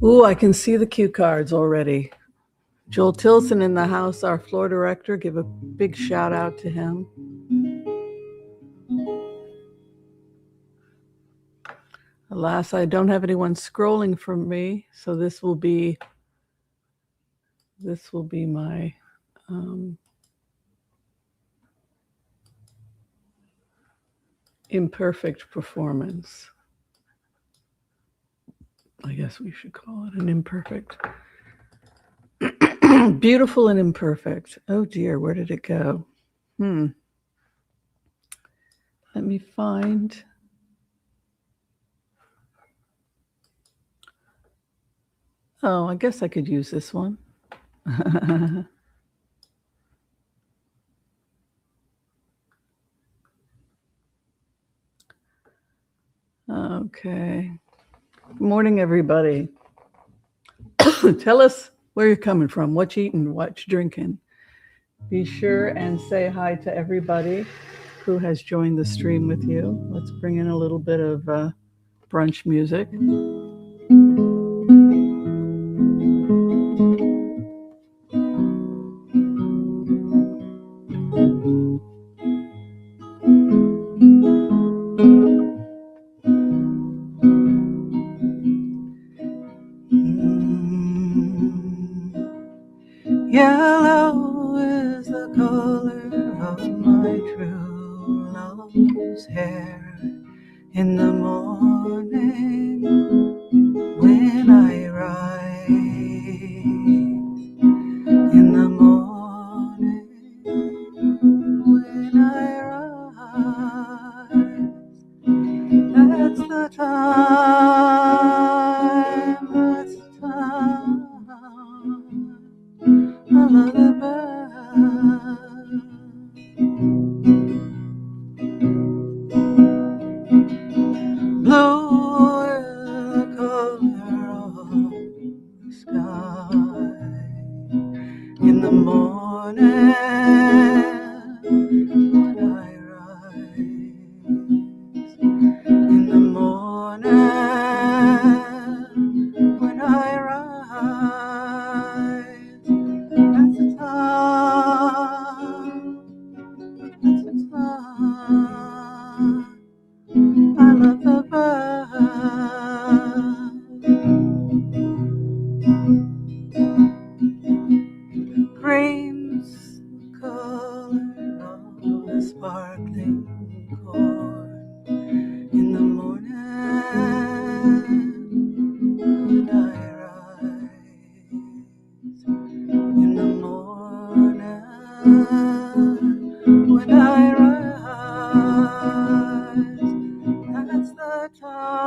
Ooh, I can see the cue cards already. Joel Tilson in the house, our floor director. Give a big shout out to him. Alas, I don't have anyone scrolling for me, so this will be my imperfect performance. I guess we should call it an imperfect. Beautiful and imperfect. Oh dear, where did it go? Let me find. Oh, I guess I could use this one. Okay. Good morning, everybody. Tell us where you're coming from, what you eating, what you drinking. Be sure and say hi to everybody who has joined the stream with you. Let's bring in a little bit of brunch music. Yellow is the color of my true love's hair. In the morning when I rise, in the morning when I rise, that's the time, that's the time. I love the bird. Blue is the color of the sky. In the morning when I rise, in the morning when I rise, that's the time, that's the time. I love the bird. Green's the color of the sparkling corn. In the morning when I rise, in the morning when I rise, that's the time,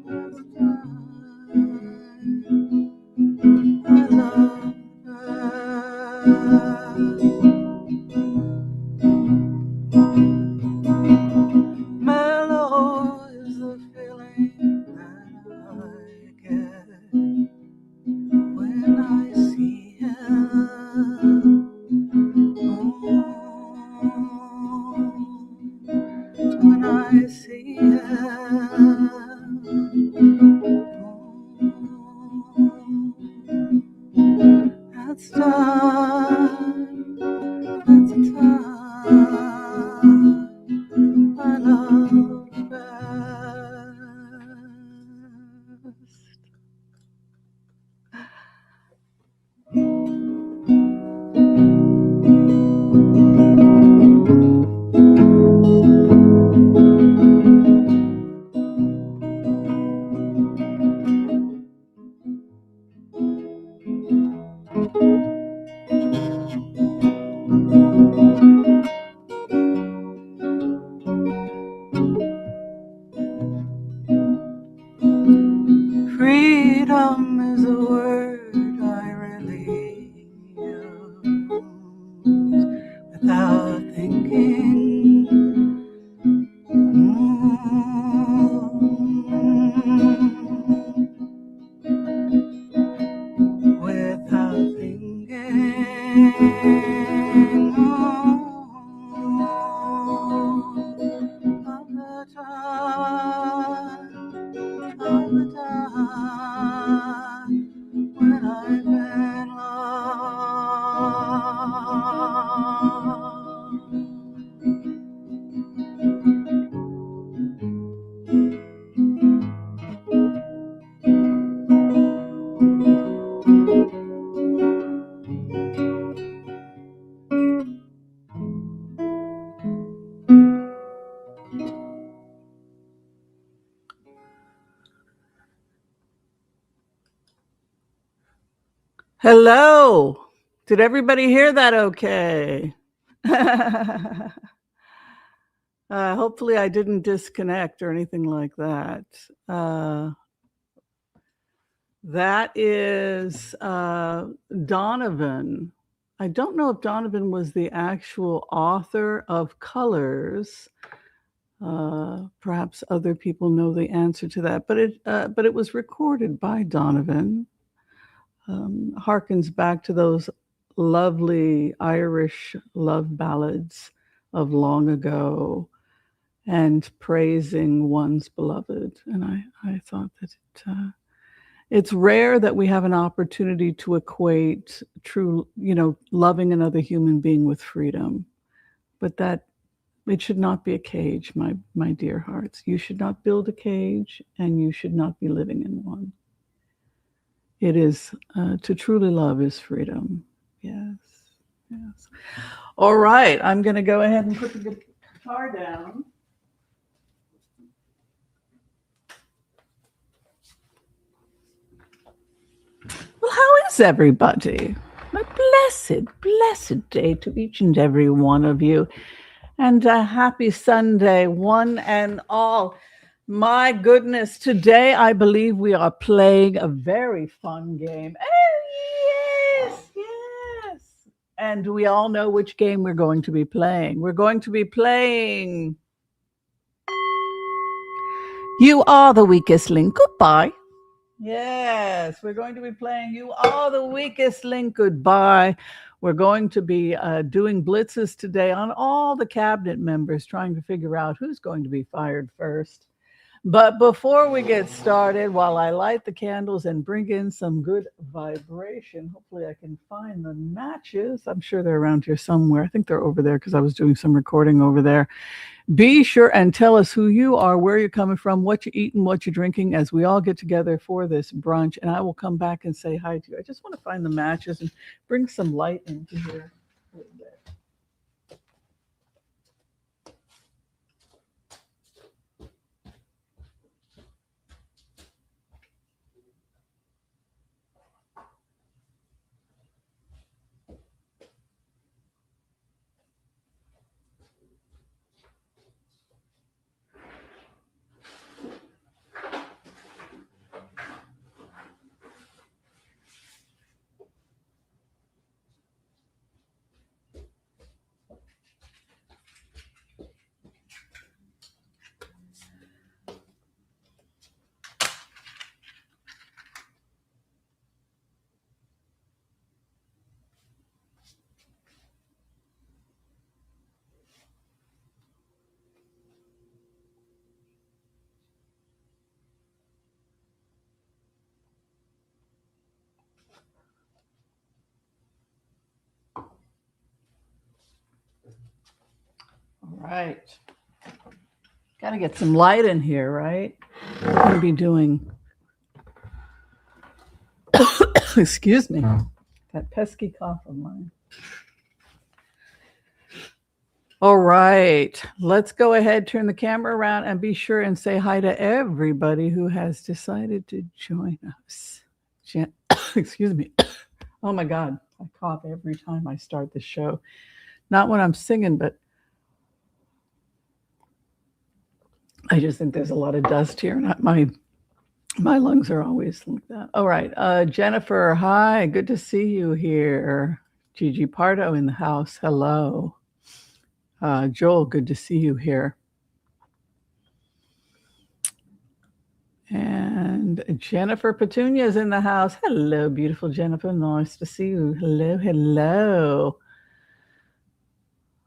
that's the time. I love birds. Mellow is the feeling that I get when I see him. When I see him. That's time, that's the time. I love best. Hello. Did everybody hear that okay? Hopefully I didn't disconnect or anything like that. That is Donovan. I don't know if Donovan was the actual author of Colors. Perhaps other people know the answer to that, but it was recorded by Donovan. Harkens back to those lovely Irish love ballads of long ago and praising one's beloved. And I thought that it's rare that we have an opportunity to equate true, loving another human being with freedom, but that it should not be a cage, my dear hearts. You should not build a cage, and you should not be living in one. It is to truly love is freedom. Yes. All right, I'm going to go ahead and put the guitar down. Well, how is everybody? A blessed day to each and every one of you. And a happy Sunday, one and all. My goodness, today I believe we are playing a very fun game. Oh, yes. And we all know which game we're going to be playing. We're going to be playing You Are the Weakest Link. Goodbye. Yes, we're going to be playing You Are the Weakest Link. Goodbye. We're going to be doing blitzes today on all the cabinet members, trying to figure out who's going to be fired first. But before we get started, while I light the candles and bring in some good vibration, hopefully I can find the matches. I'm sure they're around here somewhere. I think they're over there because I was doing some recording over there. Be sure and tell us who you are, where you're coming from, what you're eating, what you're drinking, as we all get together for this brunch. And I will come back and say hi to you. I just want to find the matches and bring some light into here a little bit. All right. Got to get some light in here, right? I'm going to be doing, excuse me, that pesky cough of mine. All right, let's go ahead, turn the camera around, and be sure and say hi to everybody who has decided to join us. Excuse me. Oh my God, I cough every time I start the show. Not when I'm singing, but I just think there's a lot of dust here. Not my lungs are always like that. All right, Jennifer, hi, good to see you here. Gigi Pardo in the house, hello. Joel, good to see you here. And Jennifer Petunia is in the house. Hello, beautiful Jennifer. Nice to see you. Hello.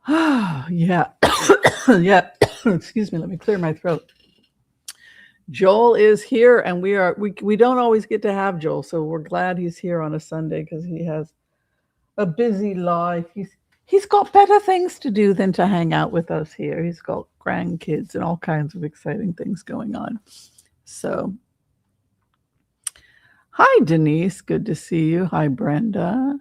Oh, yeah. Yeah. Excuse me. Let me clear my throat. Joel is here, and we don't always get to have Joel, so we're glad he's here on a Sunday because he has a busy life. He's got better things to do than to hang out with us here. He's got grandkids and all kinds of exciting things going on. So, hi, Denise. Good to see you. Hi, Brenda.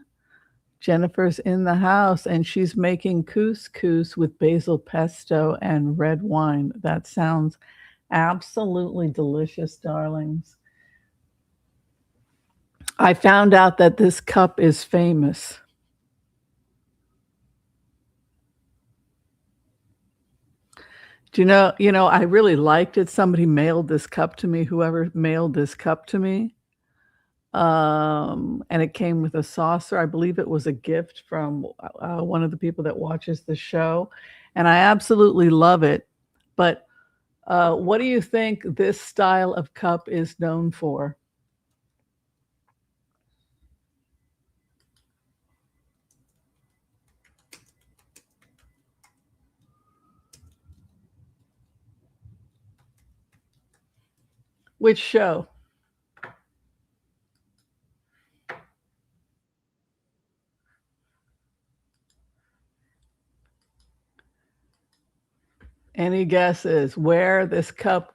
Jennifer's in the house, and she's making couscous with basil pesto and red wine. That sounds absolutely delicious, darlings. I found out that this cup is famous. Do you know, I really liked it. Somebody mailed this cup to me, whoever mailed this cup to me. And it came with a saucer. I believe it was a gift from one of the people that watches the show. And I absolutely love it. But what do you think this style of cup is known for? Which show? Any guesses where this cup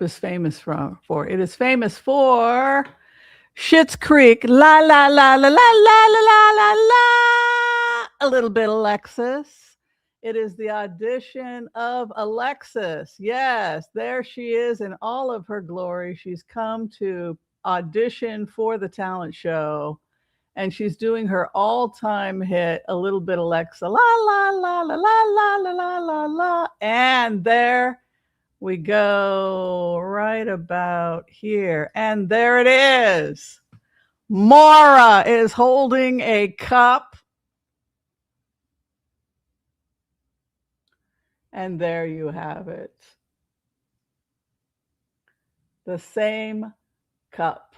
is famous for? It is famous for Schitt's Creek. La la la la la la la la la la. A little bit Alexis. It is the audition of Alexis. Yes, there she is in all of her glory. She's come to audition for the talent show, and she's doing her all-time hit, A Little Bit Alexa. La la la la la la la la la la. And there we go, right about here. And there it is. Maura is holding a cup. And there you have it. The same cup.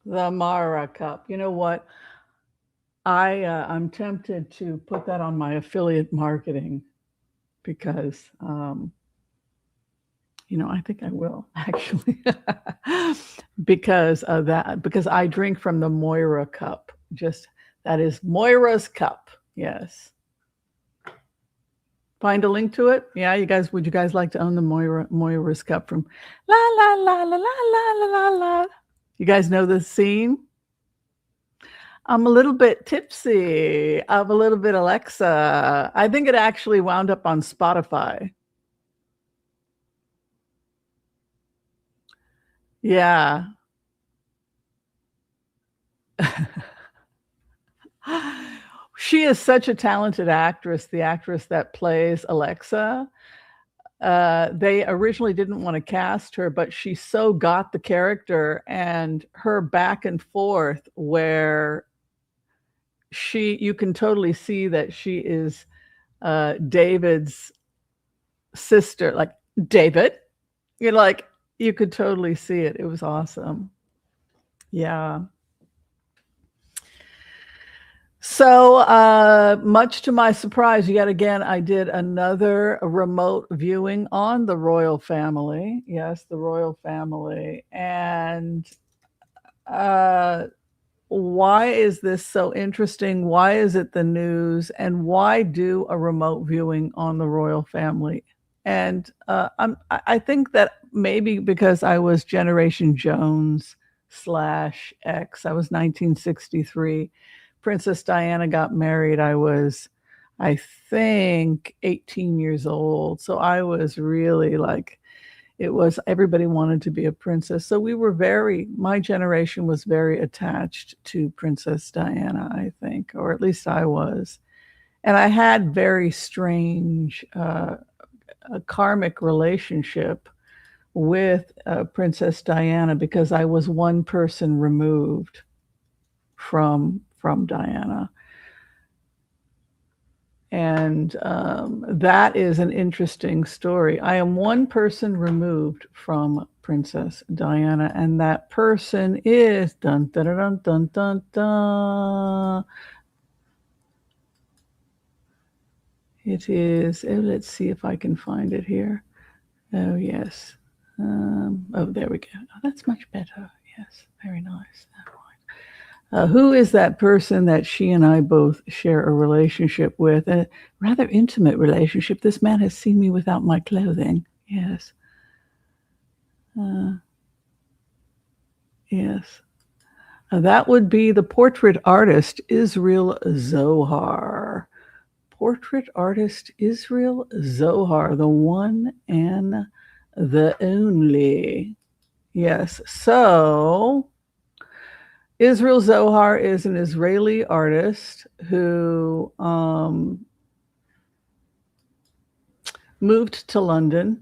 The Mara cup. You know what? I'm tempted to put that on my affiliate marketing because I think I will actually because of that, because I drink from the Moira cup. Just that is Moira's cup. Yes. Find a link to it. Yeah, would you guys like to own the Moira's cup from la la la la la la la la la? You guys know the scene? I'm a little bit tipsy. I'm a little bit Alexa. I think it actually wound up on Spotify. Yeah. She is such a talented actress, the actress that plays Alexa. They originally didn't want to cast her, but she so got the character, and her back and forth where you can totally see that she is David's sister, like David. You're like, you could totally see it. It was awesome. Yeah. So, much to my surprise, yet again, I did another remote viewing on the royal family. Yes, the royal family. And why is this so interesting? Why is it the news? And why do a remote viewing on the royal family? And I think that maybe because I was Generation Jones / X, I was 1963. Princess Diana got married. I was, I think, 18 years old. So I was really like, it was everybody wanted to be a princess. So my generation was very attached to Princess Diana, I think, or at least I was. And I had very strange a karmic relationship with Princess Diana because I was one person removed from Diana. And that is an interesting story. I am one person removed from Princess Diana, and that person is dun dun dun dun dun dun. It is. Let's see if I can find it here. Oh yes. There we go. Oh, that's much better. Yes, very nice. Who is that person that she and I both share a relationship with? A rather intimate relationship. This man has seen me without my clothing. Yes. Yes. That would be the portrait artist, Israel Zohar. portrait artist Israel Zohar, the one and the only. Yes. So Israel Zohar is an Israeli artist who moved to London,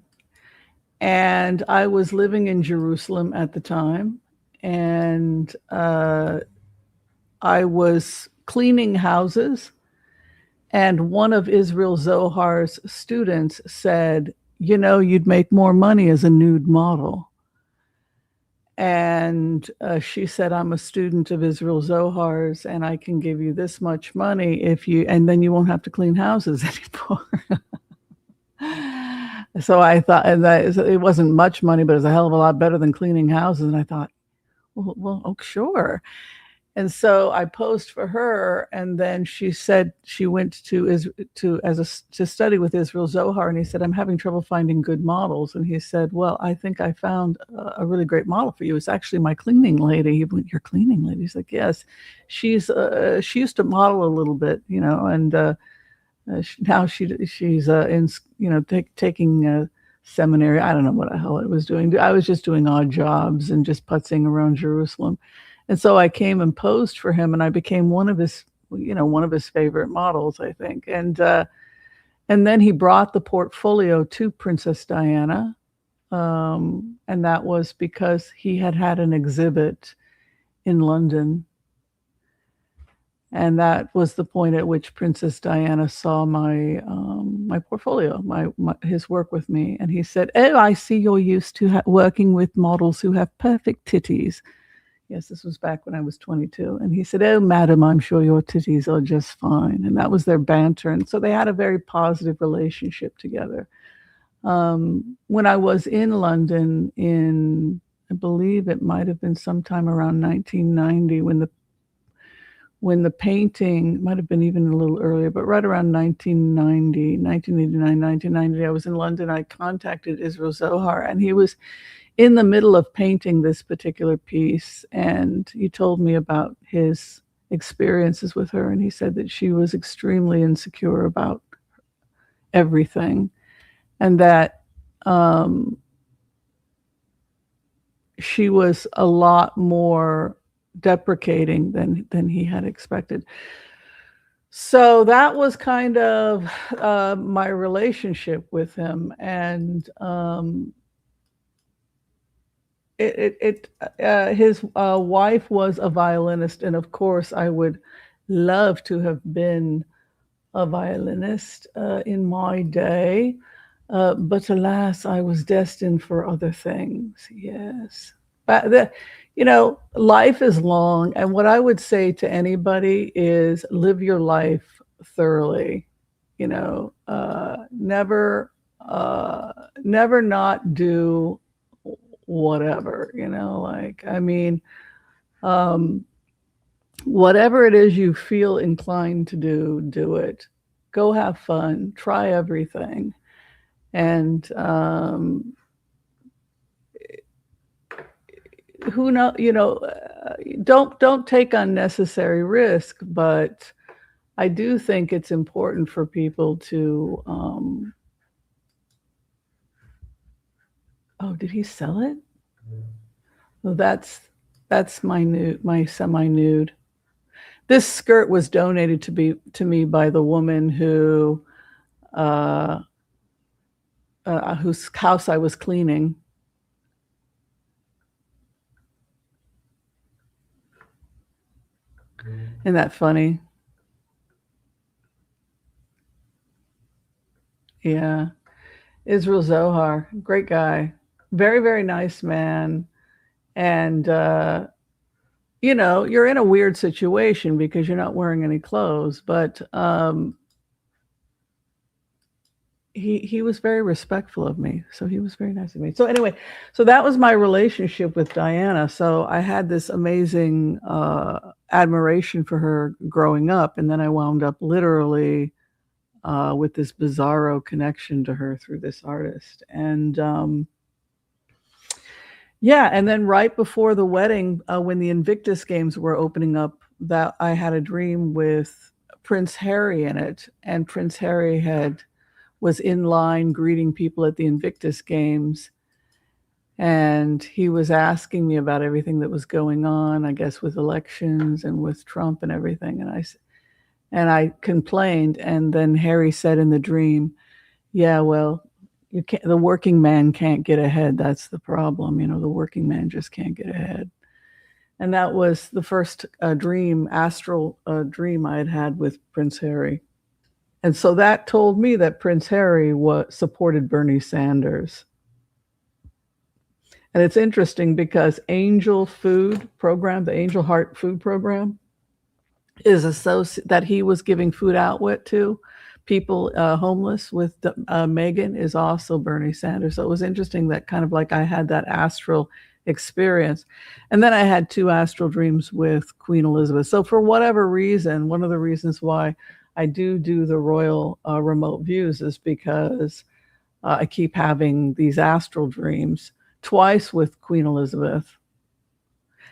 and I was living in Jerusalem at the time, and I was cleaning houses, and one of Israel Zohar's students said, you know, you'd make more money as a nude model. And she said, I'm a student of Israel Zohar's, and I can give you this much money and then you won't have to clean houses anymore. So I thought, and it wasn't much money, but it was a hell of a lot better than cleaning houses. And I thought, well, oh, sure. And so I posed for her, and then she said she went to study with Israel Zohar, and he said, I'm having trouble finding good models. And he said, well, I think I found a really great model for you. It's actually my cleaning lady. Your cleaning lady? He's like, yes. She used to model a little bit, you know, and now she's in, you know, taking seminary. I don't know what the hell I was doing. I was just doing odd jobs and just putzing around Jerusalem. And so I came and posed for him, and I became one of his favorite models, I think. And then he brought the portfolio to Princess Diana, and that was because he had an exhibit in London. And that was the point at which Princess Diana saw my portfolio, his work with me. And he said, oh, I see you're used to working with models who have perfect titties. Yes, this was back when I was 22. And he said, oh, madam, I'm sure your titties are just fine. And that was their banter. And so they had a very positive relationship together. When I was in London I believe it might have been sometime around 1990 when the painting, might have been even a little earlier, but right around 1990, I was in London. I contacted Israel Zohar, and he was in the middle of painting this particular piece, and he told me about his experiences with her, and he said that she was extremely insecure about everything, and that she was a lot more deprecating than he had expected. So that was kind of my relationship with him, and his wife was a violinist, and of course I would love to have been a violinist in my day, but alas, I was destined for other things. Yes, but life is long, and what I would say to anybody is live your life thoroughly. Never not do whatever, whatever it is you feel inclined to do it. Go have fun, try everything. And who knows, don't take unnecessary risk, but I do think it's important for people to oh, did he sell it? Well, that's my semi-nude. This skirt was donated to me by the woman whose house I was cleaning. Isn't that funny? Yeah. Israel Zohar, great guy. Very, very nice man. And, you're in a weird situation because you're not wearing any clothes, but he was very respectful of me. So he was very nice to me. So anyway, so that was my relationship with Diana. So I had this amazing admiration for her growing up. And then I wound up literally with this bizarro connection to her through this artist. And and then right before the wedding, when the Invictus Games were opening up, that I had a dream with Prince Harry in it, and Prince Harry was in line greeting people at the Invictus Games, and he was asking me about everything that was going on, I guess, with elections and with Trump and everything. And I complained, and then Harry said in the dream, "Yeah, well, you can't. The working man can't get ahead. That's the problem. The working man just can't get ahead." And that was the first astral dream I had with Prince Harry. And so that told me that Prince Harry supported Bernie Sanders. And it's interesting because Angel Food Program, the Angel Heart Food Program, is that he was giving food outlet to people homeless with Meghan, is also Bernie Sanders. So it was interesting that kind of like I had that astral experience. And then I had 2 astral dreams with Queen Elizabeth. So for whatever reason, one of the reasons why I do the royal remote views is because I keep having these astral dreams. Twice with Queen Elizabeth.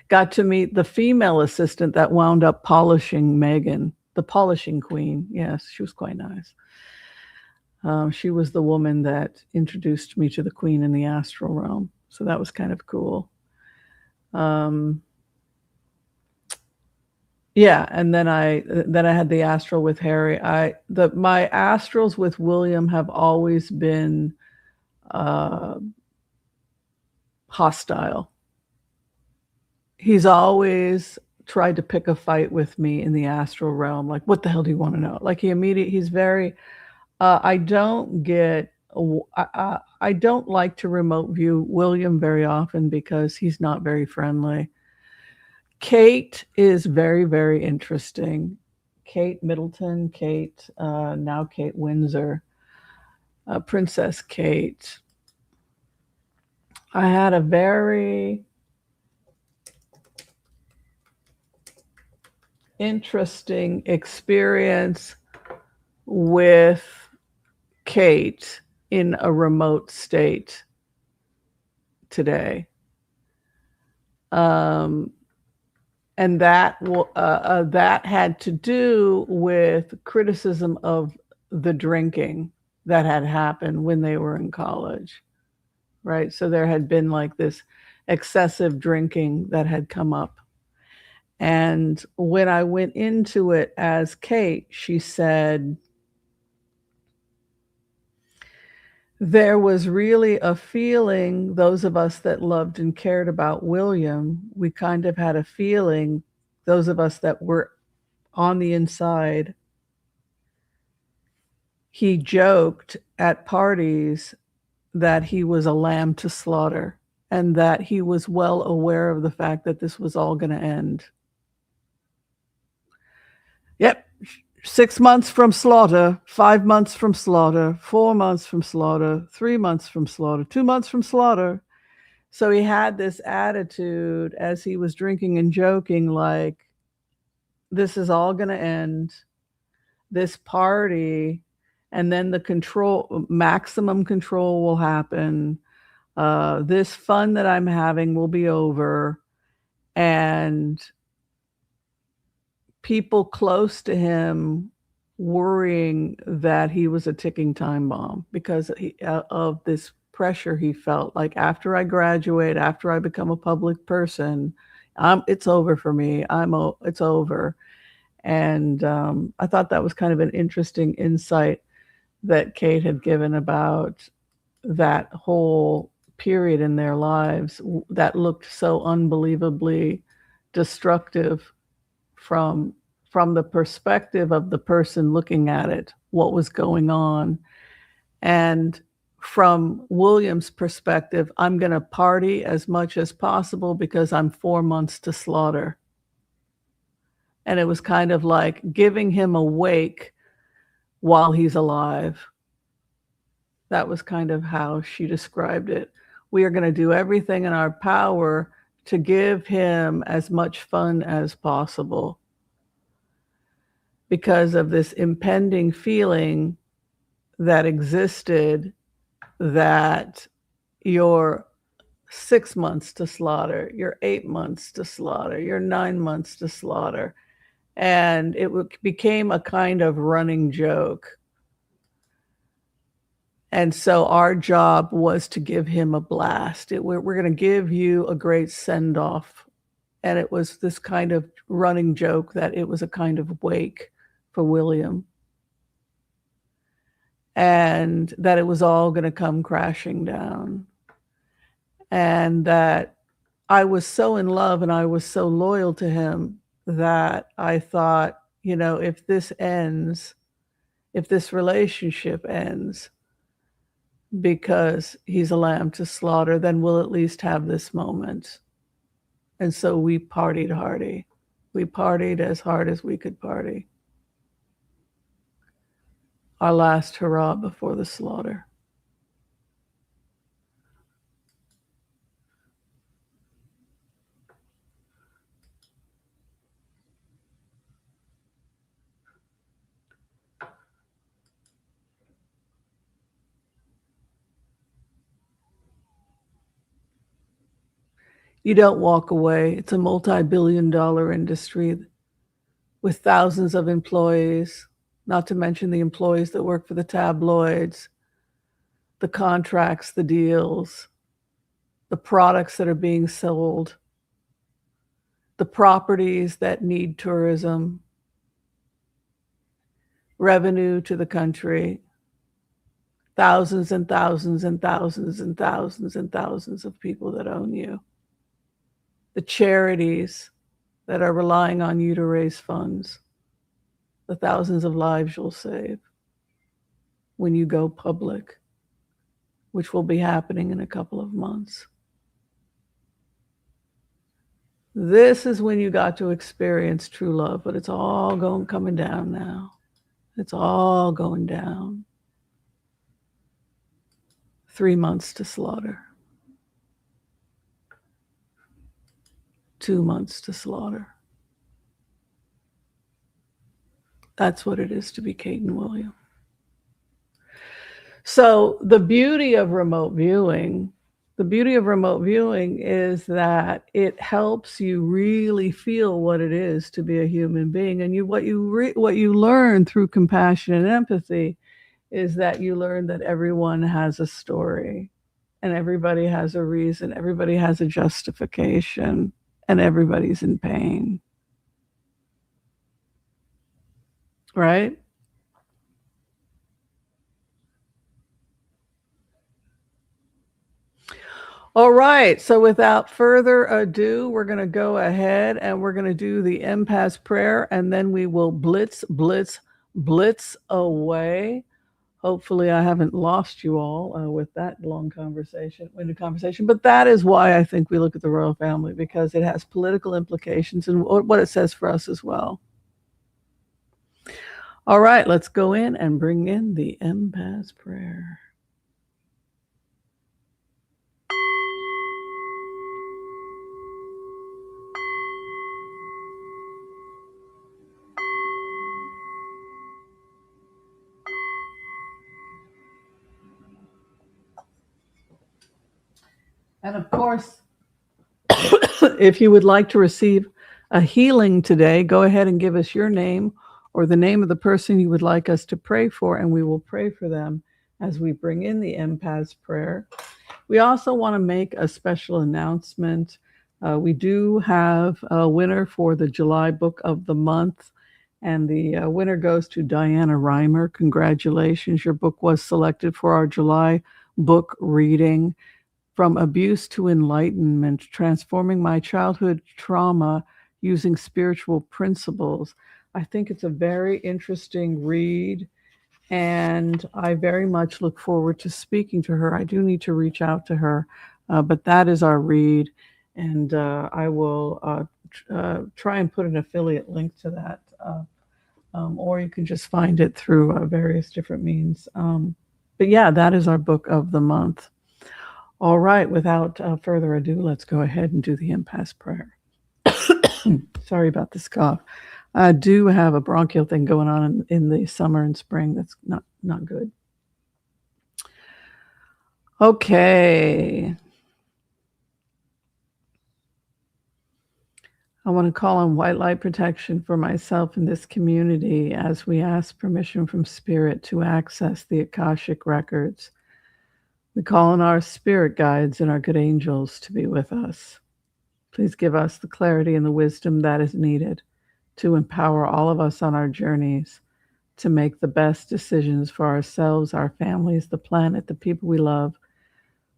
Got to meet the female assistant that wound up polishing Meghan, the polishing queen. Yes, she was quite nice. She was the woman that introduced me to the queen in the astral realm. So that was kind of cool. Yeah, and then I had the astral with Harry. My astrals with William have always been hostile. He's always tried to pick a fight with me in the astral realm. Like, what the hell do you want to know? Like he's very, I don't like to remote view William very often because he's not very friendly. Kate is very, very interesting. Kate Middleton, now Kate Windsor, Princess Kate. I had a very interesting experience with Kate in a remote state today. And that had to do with criticism of the drinking that had happened when they were in college, right? So there had been like this excessive drinking that had come up. And when I went into it as Kate, she said, there was really a feeling, those of us that loved and cared about William, we kind of had a feeling, those of us that were on the inside, he joked at parties that he was a lamb to slaughter and that he was well aware of the fact that this was all going to end. Yep. 6 months from slaughter, 5 months from slaughter, 4 months from slaughter, 3 months from slaughter, 2 months from slaughter. So he had this attitude as he was drinking and joking, like, this is all going to end, this party, and then the maximum control will happen. This fun that I'm having will be over. And people close to him worrying that he was a ticking time bomb because of this pressure he felt. Like, after I graduate, after I become a public person, it's over for me. It's over. And I thought that was kind of an interesting insight that Kate had given about that whole period in their lives that looked so unbelievably destructive from the perspective of the person looking at it, what was going on. And from William's perspective, I'm going to party as much as possible because I'm 4 months to slaughter. And it was kind of like giving him a wake while he's alive. That was kind of how she described it. We are going to do everything in our power to give him as much fun as possible because of this impending feeling that existed that you're 6 months to slaughter, you're 8 months to slaughter, you're 9 months to slaughter. And it became a kind of running joke. And so our job was to give him a blast. We're going to give you a great send off. And it was this kind of running joke that it was a kind of wake for William. And that it was all going to come crashing down. And that I was so in love and I was so loyal to him that I thought, if this ends, if this relationship ends, because he's a lamb to slaughter, then we'll at least have this moment. And so we partied hardy. We partied as hard as we could party. Our last hurrah before the slaughter. You don't walk away. It's a multi-billion-dollar industry with thousands of employees, not to mention the employees that work for the tabloids, the contracts, the deals, the products that are being sold, the properties that need tourism, revenue to the country, thousands and thousands and thousands and thousands and thousands of people that own you, the charities that are relying on you to raise funds, the thousands of lives you'll save when you go public, which will be happening in a couple of months. This is when you got to experience true love, but it's all coming down now. It's all going down. 3 months to slaughter. 2 months to slaughter. That's what it is to be Kate and William. So the beauty of remote viewing is that it helps you really feel what it is to be a human being. And what you learn through compassion and empathy is that you learn that everyone has a story and everybody has a reason, everybody has a justification, and everybody's in pain. Right? All right. So without further ado, we're going to go ahead and we're going to do the empath prayer, and then we will blitz away. Hopefully I haven't lost you all with that long conversation, but that is why I think we look at the royal family, because it has political implications and what it says for us as well. All right, let's go in and bring in the empath prayer. And of course, if you would like to receive a healing today, go ahead and give us your name or the name of the person you would like us to pray for, and we will pray for them as we bring in the empath's prayer. We also want to make a special announcement. We do have a winner for the July book of the month, and the winner goes to Diana Reimer. Congratulations. Your book was selected for our July book reading. From Abuse to Enlightenment, Transforming My Childhood Trauma Using Spiritual Principles. I think it's a very interesting read, and I very much look forward to speaking to her. I do need to reach out to her, but that is our read, and I will try and put an affiliate link to that, or you can just find it through various different means. But yeah, that is our book of the month. All right, without further ado, let's go ahead and do the empath prayer. Sorry about this cough. I do have a bronchial thing going on in the summer and spring. That's not good. Okay. I want to call on white light protection for myself and this community as we ask permission from Spirit to access the Akashic records. We call on our spirit guides and our good angels to be with us. Please give us the clarity and the wisdom that is needed to empower all of us on our journeys to make the best decisions for ourselves, our families, the planet, the people we love,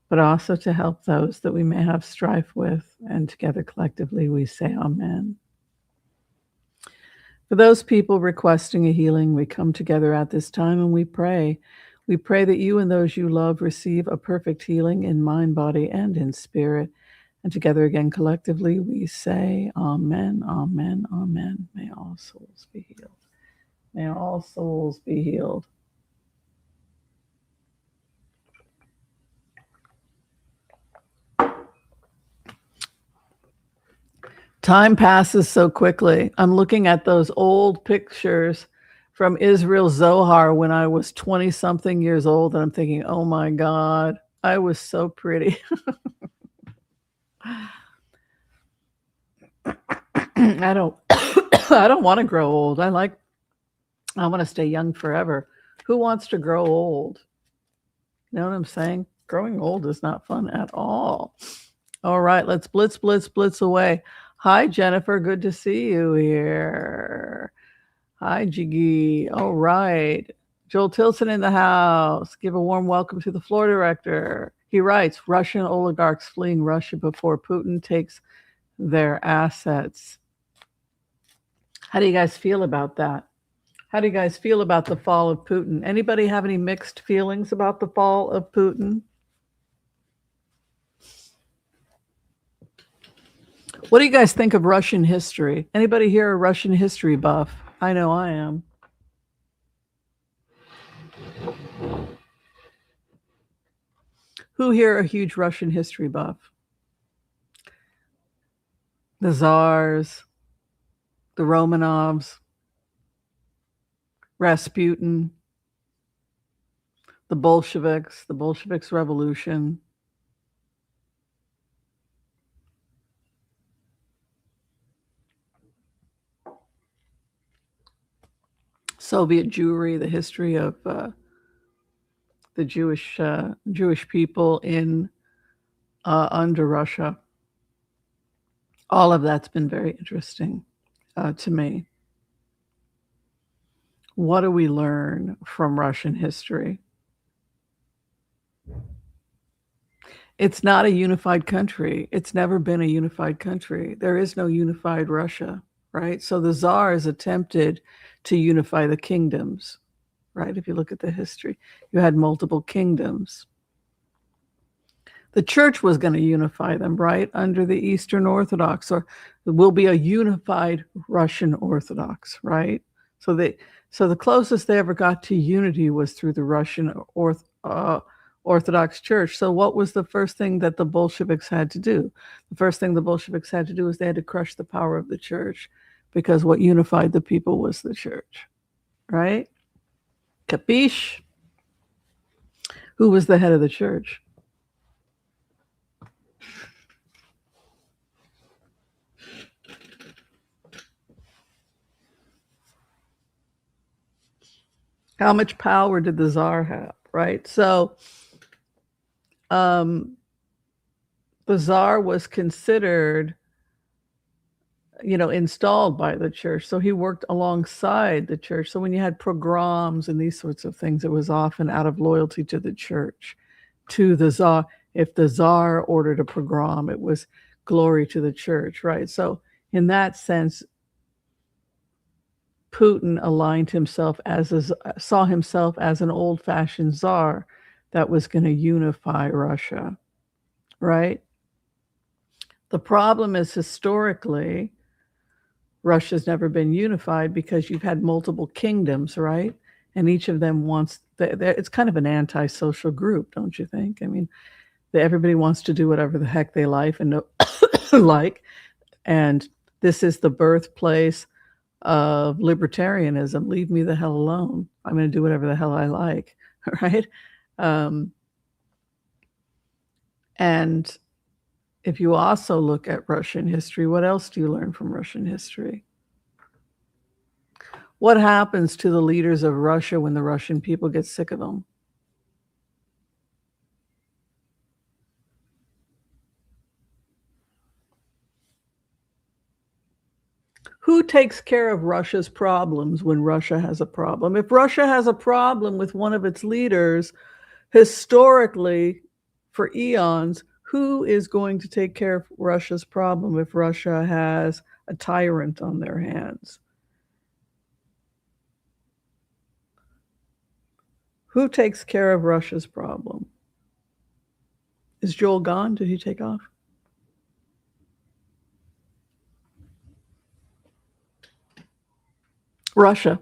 but also to help those that we may have strife with. And together collectively we say amen. For those people requesting a healing, we come together at this time and we pray. We pray that you and those you love receive a perfect healing in mind, body, and in spirit. And together again collectively we say amen, amen, amen. May all souls be healed. May all souls be healed. Time passes so quickly. I'm looking at those old pictures from Israel Zohar when I was 20 something years old, and I'm thinking, oh my God, I was so pretty. I don't I don't want to grow old. I want to stay young forever. Who wants to grow old? You know what I'm saying? Growing old is not fun at all. All right, let's blitz away. Hi, Jennifer. Good to see you here. Hi, Jiggy. All right. Joel Tilson in the house. Give a warm welcome to the floor director. He writes, Russian oligarchs fleeing Russia before Putin takes their assets. How do you guys feel about that? How do you guys feel about the fall of Putin? Anybody have any mixed feelings about the fall of Putin? What do you guys think of Russian history? Anybody here a Russian history buff? I know I am. Who here a huge Russian history buff? The Tsars, the Romanovs, Rasputin, the Bolsheviks revolution. Soviet Jewry, the history of the Jewish people in under Russia. All of that's been very interesting to me. What do we learn from Russian history? It's not a unified country. It's never been a unified country. There is no unified Russia, right? So the Tsars attempted to unify the kingdoms, right? If you look at the history, you had multiple kingdoms. The church was going to unify them, right? Under the Eastern Orthodox, or there will be a unified Russian Orthodox, right? So the closest they ever got to unity was through the Russian Orthodox Church. So what was the first thing that the Bolsheviks had to do? The first thing the Bolsheviks had to do was they had to crush the power of the church, because what unified the people was the church, right? Capiche? Who was the head of the church? How much power did the Tsar have, right? So the Tsar was considered, installed by the church. So he worked alongside the church. So when you had pogroms and these sorts of things, it was often out of loyalty to the church, to the Tsar. If the Tsar ordered a pogrom, it was glory to the church, right? So in that sense, Putin aligned himself saw himself as an old-fashioned Tsar that was going to unify Russia, right? The problem is historically, Russia's never been unified because you've had multiple kingdoms, right? And each of them wants, it's kind of an anti-social group, don't you think? I mean, everybody wants to do whatever the heck they like and like. And this is the birthplace of libertarianism. Leave me the hell alone. I'm going to do whatever the hell I like, right? And if you also look at Russian history, what else do you learn from Russian history? What happens to the leaders of Russia when the Russian people get sick of them? Who takes care of Russia's problems when Russia has a problem? If Russia has a problem with one of its leaders, historically, for eons, who is going to take care of Russia's problem if Russia has a tyrant on their hands? Who takes care of Russia's problem? Is Joel gone? Did he take off? Russia.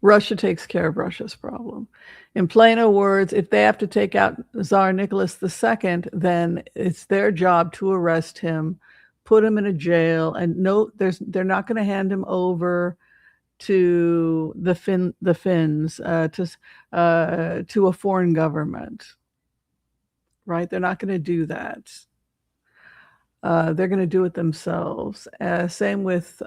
Russia takes care of Russia's problem. In plainer words, if they have to take out Tsar Nicholas II, then it's their job to arrest him, put him in a jail, and no, they're not going to hand him over to the Finns, to a foreign government, right? They're not going to do that. They're going to do it themselves. Same with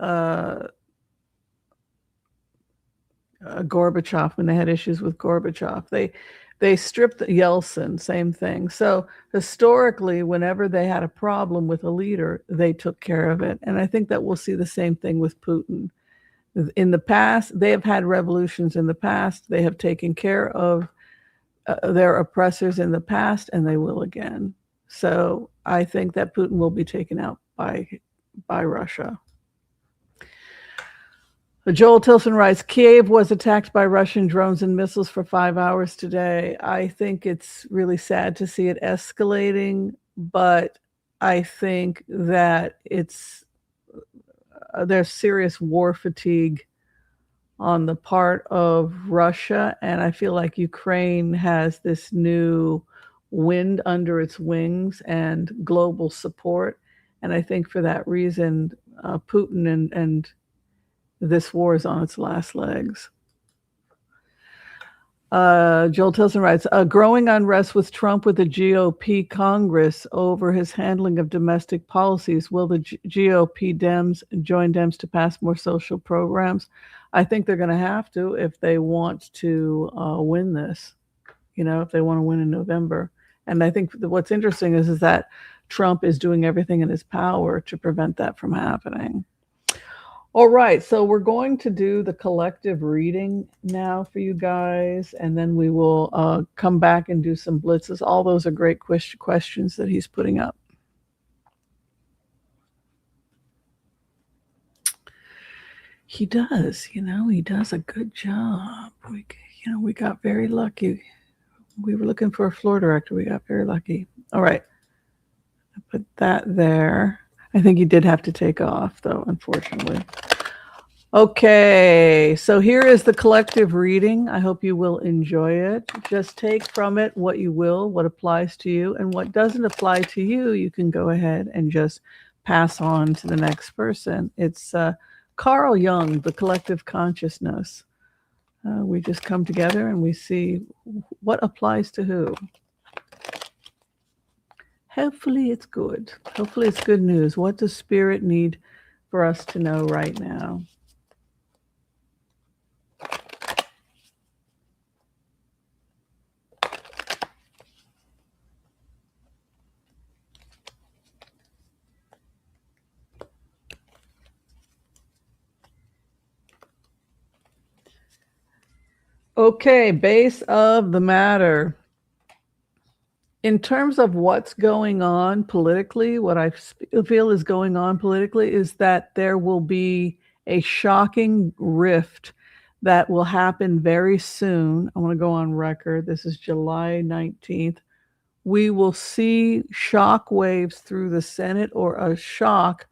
Gorbachev, when they had issues with Gorbachev. They stripped Yeltsin, same thing. So historically, whenever they had a problem with a leader, they took care of it. And I think that we'll see the same thing with Putin. In the past, they have had revolutions in the past. They have taken care of their oppressors in the past, and they will again. So I think that Putin will be taken out by Russia. Joel Tilson writes, Kiev was attacked by Russian drones and missiles for 5 hours today. I think it's really sad to see it escalating, but I think that there's serious war fatigue on the part of Russia, and I feel like Ukraine has this new wind under its wings and global support, and I think for that reason, Putin and this war is on its last legs. Joel Tilson writes, a growing unrest with Trump with the GOP Congress over his handling of domestic policies. Will the GOP Dems join Dems to pass more social programs? I think they're going to have to if they want to win this, if they want to win in November. And I think what's interesting is that Trump is doing everything in his power to prevent that from happening. All right, so we're going to do the collective reading now for you guys, and then we will come back and do some blitzes. All those are great questions that he's putting up. He does, he does a good job. We got very lucky. We were looking for a floor director. We got very lucky. All right, I put that there. I think he did have to take off, though, unfortunately. Okay, so here is the collective reading. I hope you will enjoy it. Just take from it what you will, what applies to you, and what doesn't apply to you, you can go ahead and just pass on to the next person. It's Carl Jung, The Collective Consciousness. We just come together and we see what applies to who. Hopefully it's good. Hopefully it's good news. What does Spirit need for us to know right now? Okay, base of the matter. In terms of what's going on politically, what I feel is going on politically is that there will be a shocking rift that will happen very soon. I want to go on record. This is July 19th. We will see shock waves through the Senate, or a shock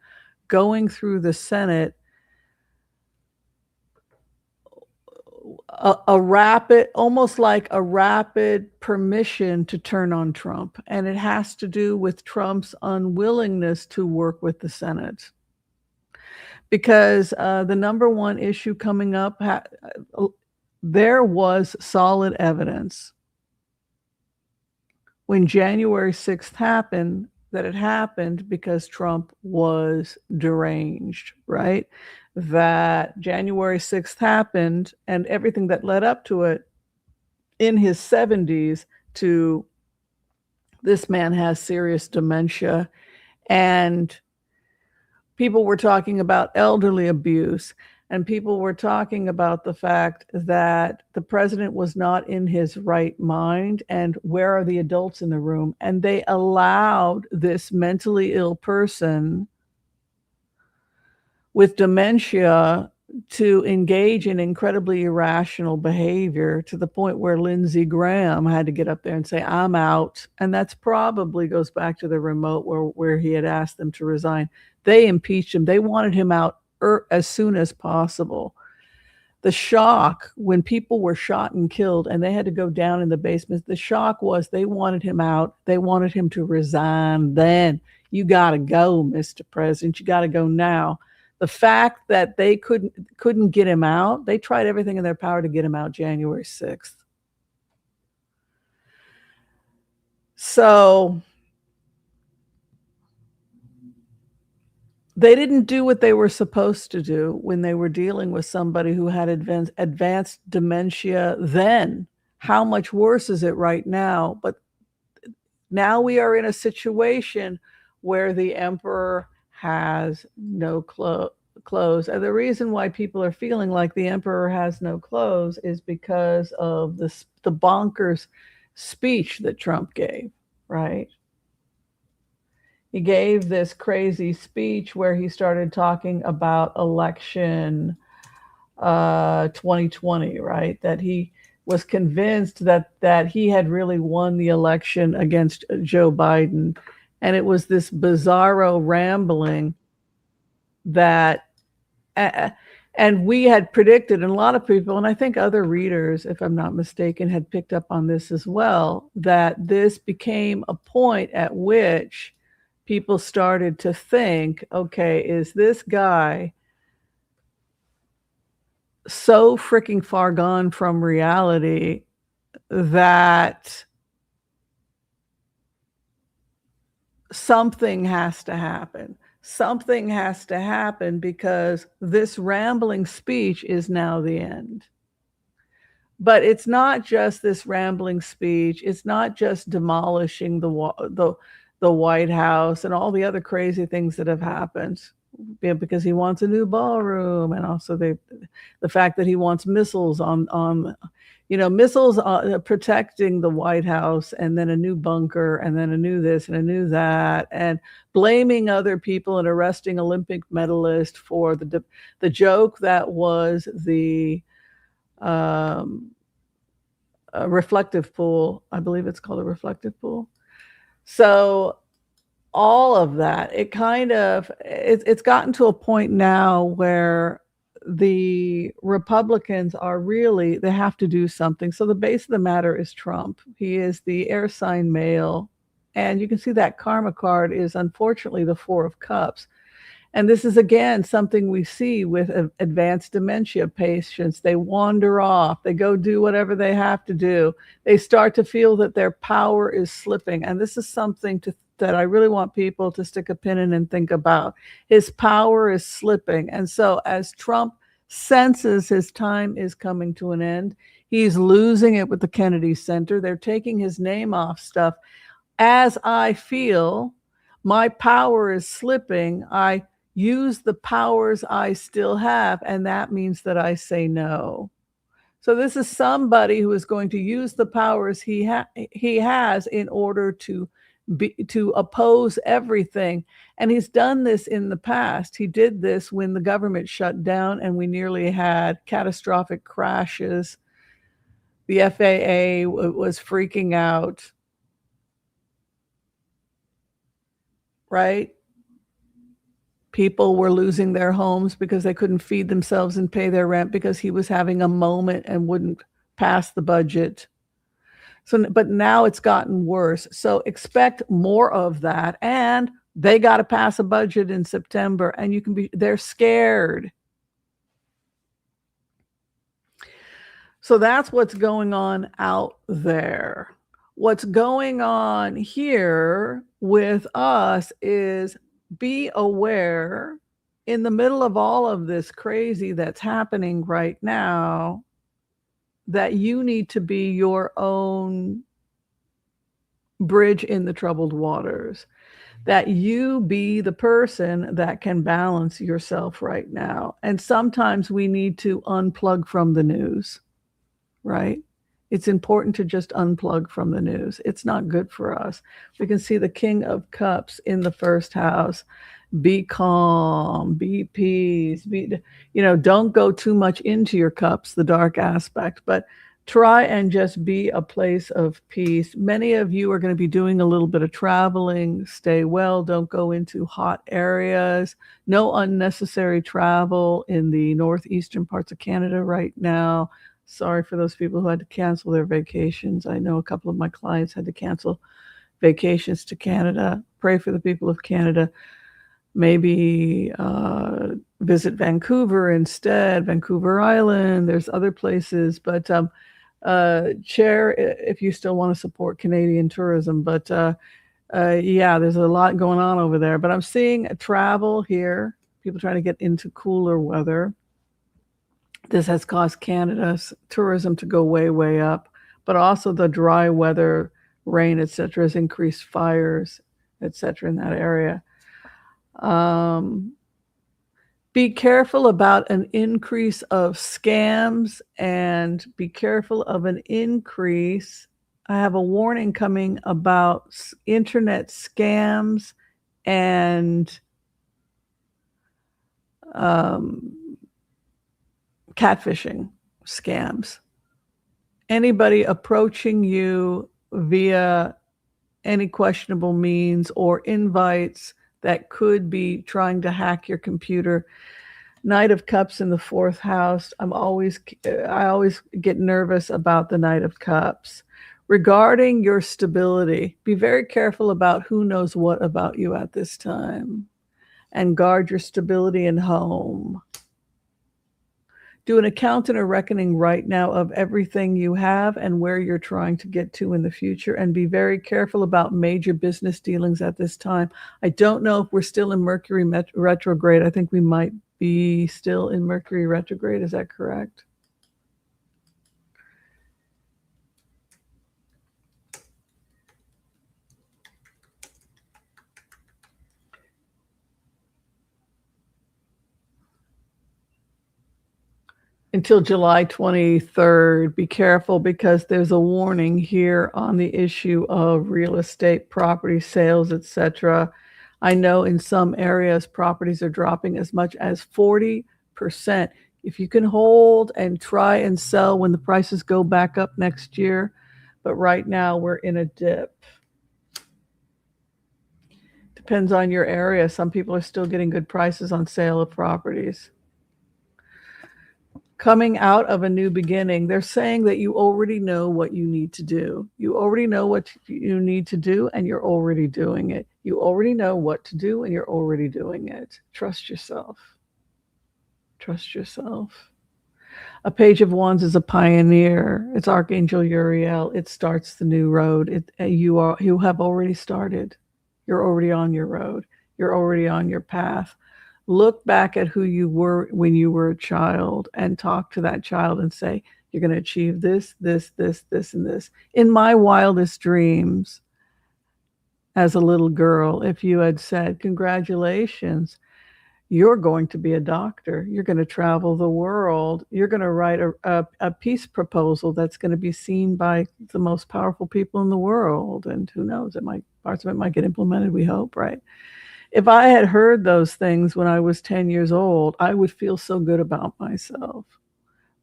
going through the Senate, almost like a rapid permission to turn on Trump. And it has to do with Trump's unwillingness to work with the Senate. Because the number one issue coming up, there was solid evidence. when January 6th happened, that it happened because Trump was deranged, right? That January 6th happened and everything that led up to it in his 70s to this man has serious dementia. And people were talking about elderly abuse, and people were talking about the fact that the president was not in his right mind, and where are the adults in the room? And they allowed this mentally ill person with dementia to engage in incredibly irrational behavior to the point where Lindsey Graham had to get up there and say, I'm out. And that's probably goes back to the remote where he had asked them to resign. They impeached him. They wanted him out as soon as possible. The shock when people were shot and killed and they had to go down in the basement, the shock was they wanted him out. They wanted him to resign then. You got to go, Mr. President. You got to go now. The fact that they couldn't get him out, they tried everything in their power to get him out January 6th. So they didn't do what they were supposed to do when they were dealing with somebody who had advanced dementia then. How much worse is it right now? But now we are in a situation where the emperor has no clothes. And the reason why people are feeling like the emperor has no clothes is because of the bonkers speech that Trump gave, right? He gave this crazy speech where he started talking about election 2020, right? That he was convinced that he had really won the election against Joe Biden. And it was this bizarro rambling that, and we had predicted, and a lot of people, and I think other readers, if I'm not mistaken, had picked up on this as well, that this became a point at which people started to think, okay, is this guy so freaking far gone from reality that something has to happen? Something has to happen because this rambling speech is now the end. But it's not just this rambling speech. It's not just demolishing the White House and all the other crazy things that have happened, because he wants a new ballroom, and also the fact that he wants missiles on missiles protecting the White House, and then a new bunker, and then a new this and a new that, and blaming other people and arresting Olympic medalists for the joke that was the reflective pool. I believe it's called a reflective pool. So all of that, it's gotten to a point now where the Republicans are really, they have to do something. So the base of the matter is Trump. He is the air sign male. And you can see that karma card is unfortunately the Four of Cups. And this is, again, something we see with advanced dementia patients. They wander off. They go do whatever they have to do. They start to feel that their power is slipping. And this is something that I really want people to stick a pin in and think about. His power is slipping. And so as Trump senses his time is coming to an end, he's losing it with the Kennedy Center. They're taking his name off stuff. As I feel my power is slipping, I use the powers I still have, and that means that I say no. So this is somebody who is going to use the powers he has in order to oppose everything. And he's done this in the past. He did this when the government shut down and we nearly had catastrophic crashes. The FAA was freaking out, right? People were losing their homes because they couldn't feed themselves and pay their rent because he was having a moment and wouldn't pass the budget. So, but now it's gotten worse. So expect more of that. And they got to pass a budget in September, and they're scared. So that's what's going on out there. what's going on here with us is be aware in the middle of all of this crazy that's happening right now that you need to be your own bridge in the troubled waters, that you be the person that can balance yourself right now. And sometimes we need to unplug from the news, right? It's important to just unplug from the news. It's not good for us. We can see the King of Cups in the first house. Be calm, be peace, don't go too much into your cups, the dark aspect, but try and just be a place of peace. Many of you are going to be doing a little bit of traveling. Stay well. Don't go into hot areas. No unnecessary travel in the northeastern parts of Canada right now. Sorry for those people who had to cancel their vacations. I know a couple of my clients had to cancel vacations to Canada. Pray for the people of Canada. Maybe visit Vancouver instead, Vancouver Island. There's other places, but chair if you still want to support Canadian tourism. But yeah, there's a lot going on over there. But I'm seeing travel here, people trying to get into cooler weather. This has caused Canada's tourism to go way, way up, but also the dry weather, rain, etc., has increased fires, etc., in that area. Be careful about an increase of scams and be careful of an increase. I have a warning coming about internet scams and catfishing scams. Anybody approaching you via any questionable means or invites that could be trying to hack your computer. Knight of Cups in the fourth house. I always get nervous about the Knight of Cups. Regarding your stability, be very careful about who knows what about you at this time, and guard your stability in home. Do an account and a reckoning right now of everything you have and where you're trying to get to in the future, and be very careful about major business dealings at this time. I don't know if we're still in Mercury retrograde. I think we might be still in Mercury retrograde. Is that correct? Until July 23rd. Be careful because there's a warning here on the issue of real estate, property sales, etc. I know in some areas properties are dropping as much as 40%. If you can hold and try and sell when the prices go back up next year, but right now we're in a dip. Depends on your area. Some people are still getting good prices on sale of properties. Coming out of a new beginning, they're saying that you already know what you need to do. You already know what you need to do, and you're already doing it. You already know what to do, and you're already doing it. Trust yourself. Trust yourself. A Page of Wands is a pioneer. It's Archangel Uriel. It starts the new road. You have already started. You're already on your road. You're already on your path. Look back at who you were when you were a child and talk to that child and say, you're going to achieve this, this, this, this, and this. In my wildest dreams as a little girl, if you had said, congratulations, you're going to be a doctor. You're going to travel the world. You're going to write a peace proposal that's going to be seen by the most powerful people in the world. And who knows, parts of it might get implemented, we hope, right? If I had heard those things when I was 10 years old, I would feel so good about myself,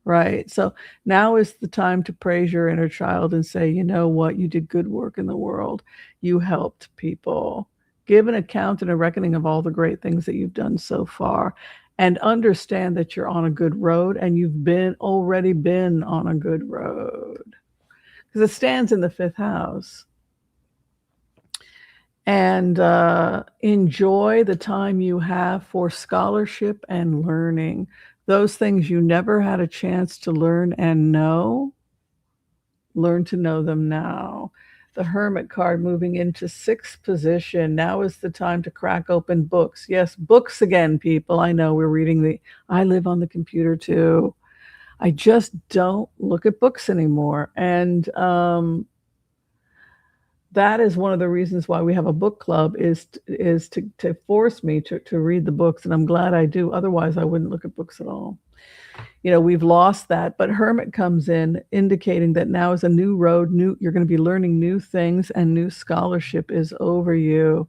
right? So now is the time to praise your inner child and say, you know what? You did good work in the world. You helped people. Give an account and a reckoning of all the great things that you've done so far, and understand that you're on a good road, and you've already been on a good road, because it stands in the fifth house. And enjoy the time you have for scholarship and learning. Those things you never had a chance to learn and know, learn to know them now. The Hermit card moving into 6th position. Now is the time to crack open books. Yes, books again, people. I know we're reading I live on the computer too. I just don't look at books anymore. And that is one of the reasons why we have a book club is to force me to read the books. And I'm glad I do. Otherwise, I wouldn't look at books at all. We've lost that, but Hermit comes in indicating that now is a new road, you're going to be learning new things, and new scholarship is over you.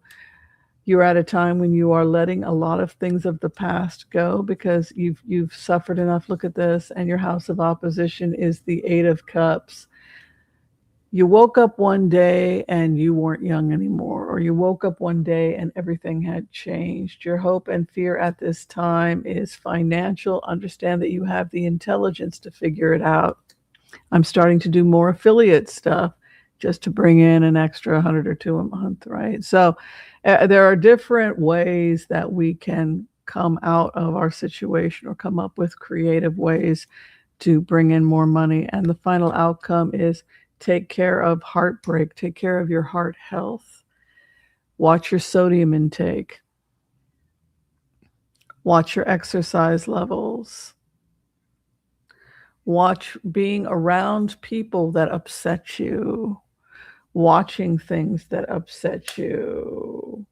You're at a time when you are letting a lot of things of the past go because you've suffered enough. Look at this, and your house of opposition is the 8 of Cups. You woke up one day and you weren't young anymore, or you woke up one day and everything had changed. Your hope and fear at this time is financial. Understand that you have the intelligence to figure it out. I'm starting to do more affiliate stuff just to bring in an extra 100 or 2 a month, right? So there are different ways that we can come out of our situation or come up with creative ways to bring in more money. And the final outcome is take care of heartbreak, take care of your heart health. Watch your sodium intake. Watch your exercise levels. Watch being around people that upset you. Watching things that upset you.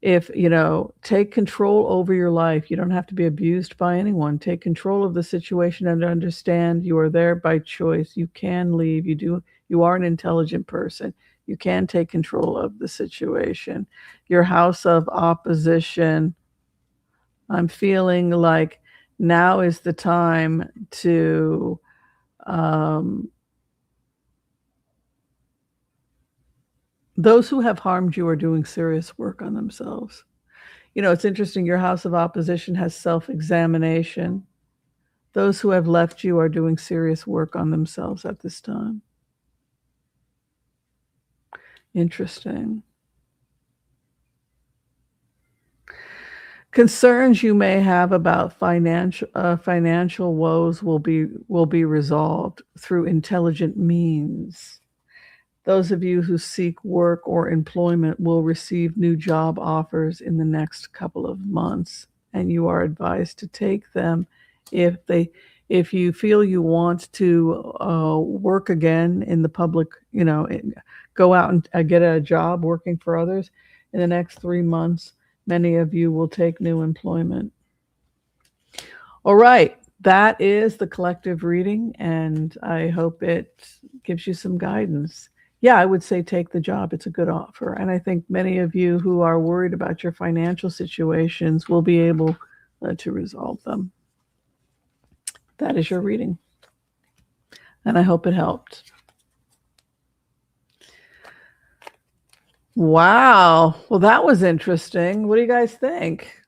Take control over your life. You don't have to be abused by anyone. Take control of the situation and understand you are there by choice. You can leave. You are an intelligent person. You can take control of the situation. Your house of opposition, I'm feeling like now is the time to those who have harmed you are doing serious work on themselves. It's interesting. Your house of opposition has self-examination. Those who have left you are doing serious work on themselves at this time. Interesting. Concerns you may have about financial woes will be resolved through intelligent means. Those of you who seek work or employment will receive new job offers in the next couple of months, and you are advised to take them if you feel you want to work again in the public, go out and get a job working for others in the next 3 months. Many of you will take new employment. All right. That is the collective reading, and I hope it gives you some guidance. Yeah, I would say take the job. It's a good offer. And I think many of you who are worried about your financial situations will be able to resolve them. That is your reading. And I hope it helped. Wow. Well, that was interesting. What do you guys think?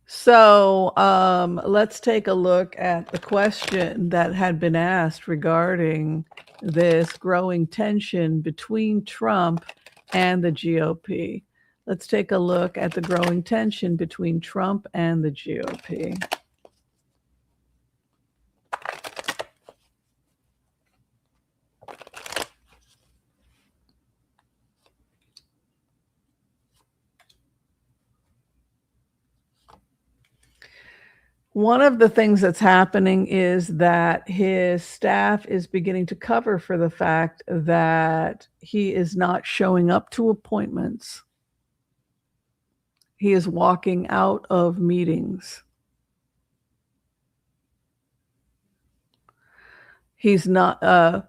So let's take a look at the question that had been asked regarding this growing tension between Trump and the GOP. Let's take a look at the growing tension between Trump and the GOP. One of the things that's happening is that his staff is beginning to cover for the fact that he is not showing up to appointments. He is walking out of meetings. He's not,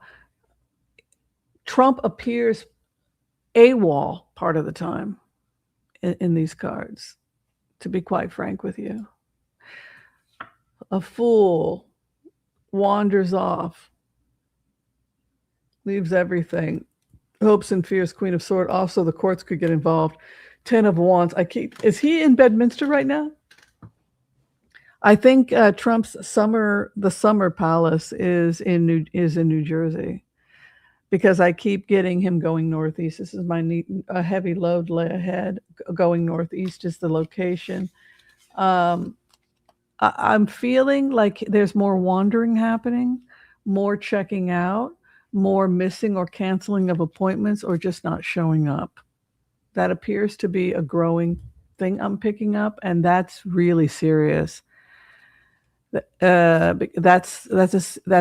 Trump appears AWOL part of the time in these cards, to be quite frank with you. A fool wanders off, leaves everything. Hopes and fears, Queen of Swords. Also, the courts could get involved. 10 of Wands. Is he in Bedminster right now? I think Trump's summer palace is in New Jersey. because I keep getting him going northeast. This is a heavy load lay ahead. Going northeast is the location. Um, I'm feeling like there's more wandering happening, more checking out, more missing or canceling of appointments, or just not showing up. That appears to be a growing thing I'm picking up, and that's really serious. That's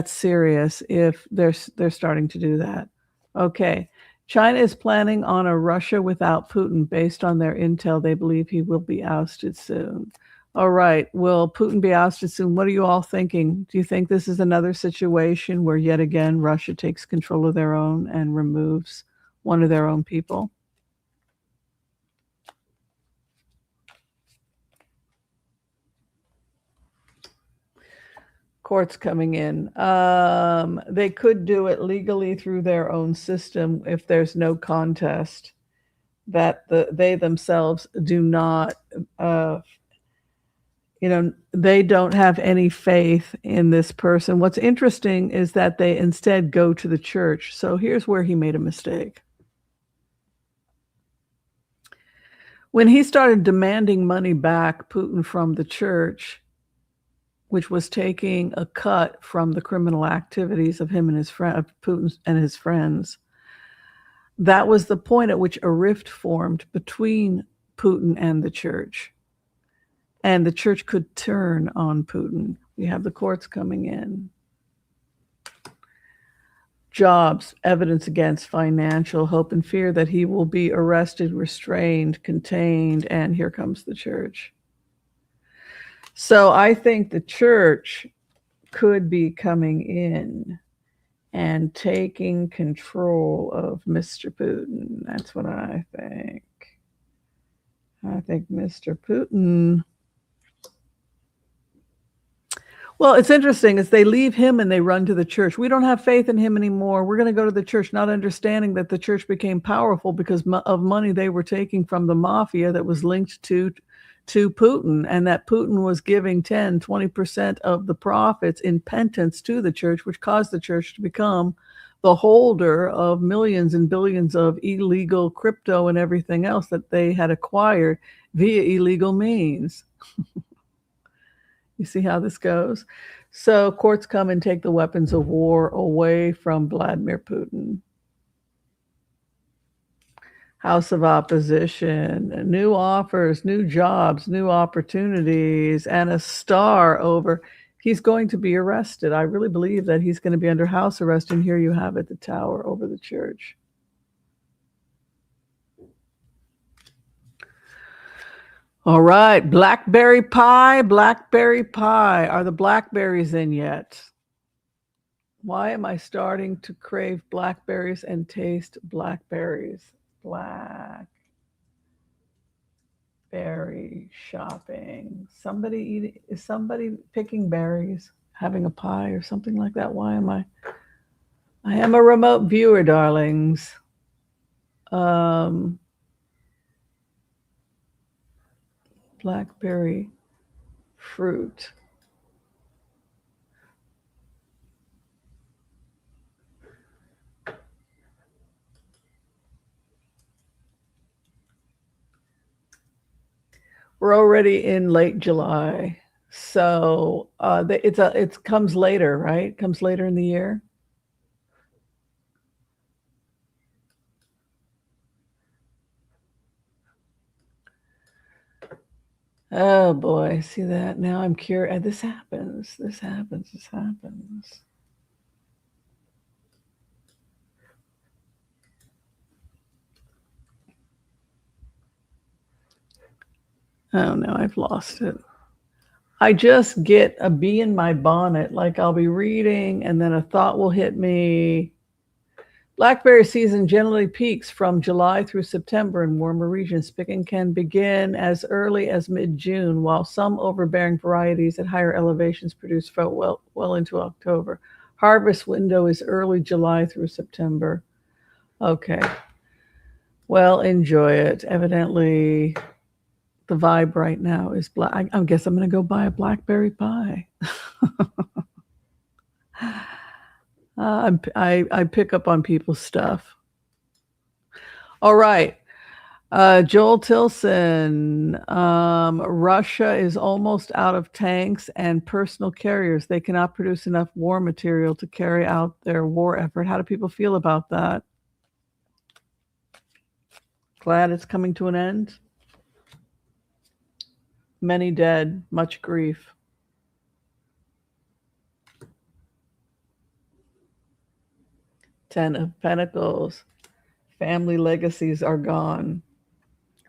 serious if they're starting to do that. Okay. China is planning on a Russia without Putin based on their intel. They believe he will be ousted soon. All right. Will Putin be ousted soon? What are you all thinking? Do you think this is another situation where yet again Russia takes control of their own and removes one of their own people? Courts coming in. They could do it legally through their own system if there's no contest that they themselves do not, they don't have any faith in this person. What's interesting is that they instead go to the church. So here's where he made a mistake. When he started demanding money back, Putin, from the church, which was taking a cut from the criminal activities of him and his friend, of Putin and his friends. That was the point at which a rift formed between Putin and the church. And the church could turn on Putin. We have the courts coming in. Jobs, evidence against, financial, hope and fear that he will be arrested, restrained, contained, and here comes the church. So I think the church could be coming in and taking control of Mr. Putin. That's what I think. I think Mr. Putin. Well, it's interesting is they leave him and they run to the church. We don't have faith in him anymore. We're going to go to the church, not understanding that the church became powerful because of money they were taking from the mafia that was linked to Putin, and that Putin was giving 10, 20% of the profits in penance to the church, which caused the church to become the holder of millions and billions of illegal crypto and everything else that they had acquired via illegal means. You see how this goes? So courts come and take the weapons of war away from Vladimir Putin. House of Opposition, new offers, new jobs, new opportunities, and a star over. He's going to be arrested. I really believe that he's going to be under house arrest. And here you have it, the tower over the church. All right, blackberry pie, blackberry pie. Are the blackberries in yet? Why am I starting to crave blackberries and taste blackberries? Blackberry shopping. Is somebody picking berries, having a pie or something like that? Why am I am a remote viewer, darlings. Blackberry fruit. We're already in late July, so it comes later, right? It comes later in the year. Oh boy, see that? Now I'm curious. This happens. Oh no, I've lost it. I just get a bee in my bonnet, like I'll be reading and then a thought will hit me. Blackberry season generally peaks from July through September in warmer regions. Picking can begin as early as mid-June, while some overbearing varieties at higher elevations produce fruit well into October. Harvest window is early July through September. Okay. Well, enjoy it. Evidently, the vibe right now is black. I guess I'm going to go buy a blackberry pie. I pick up on people's stuff. All right. Joel Tilson, Russia is almost out of tanks and personal carriers. They cannot produce enough war material to carry out their war effort. How do people feel about that? Glad it's coming to an end? Many dead, much grief. Ten of Pentacles. Family legacies are gone.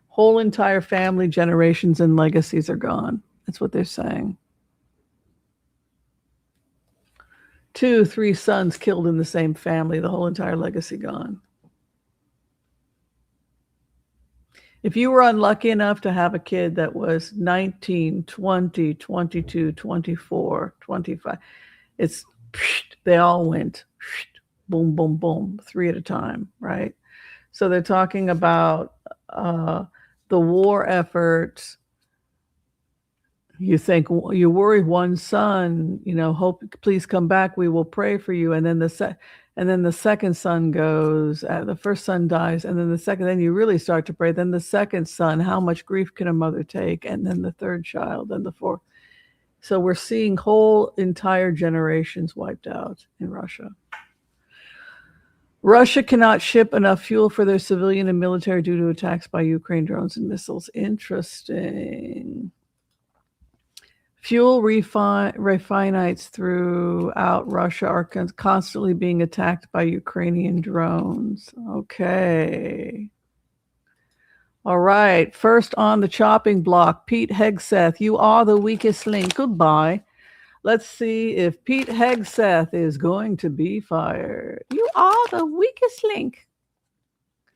Whole entire family generations and legacies are gone. That's what they're saying. 2, 3 sons killed in the same family, the whole entire legacy gone. If you were unlucky enough to have a kid that was 19, 20, 22, 24, 25, they all went boom, boom, boom, 3 at a time, right? So they're talking about the war effort. You think, you worry one son, hope, please come back, we will pray for you. And then the second son goes, the first son dies, and then the second, then you really start to pray. Then the second son, how much grief can a mother take? And then the third child, then the fourth. So we're seeing whole entire generations wiped out in Russia. Russia cannot ship enough fuel for their civilian and military due to attacks by Ukraine drones and missiles. Interesting. Fuel refinites throughout Russia are constantly being attacked by Ukrainian drones. Okay. All right. First on the chopping block, Pete Hegseth. You are the weakest link. Goodbye. Let's see if Pete Hegseth is going to be fired. You are the weakest link.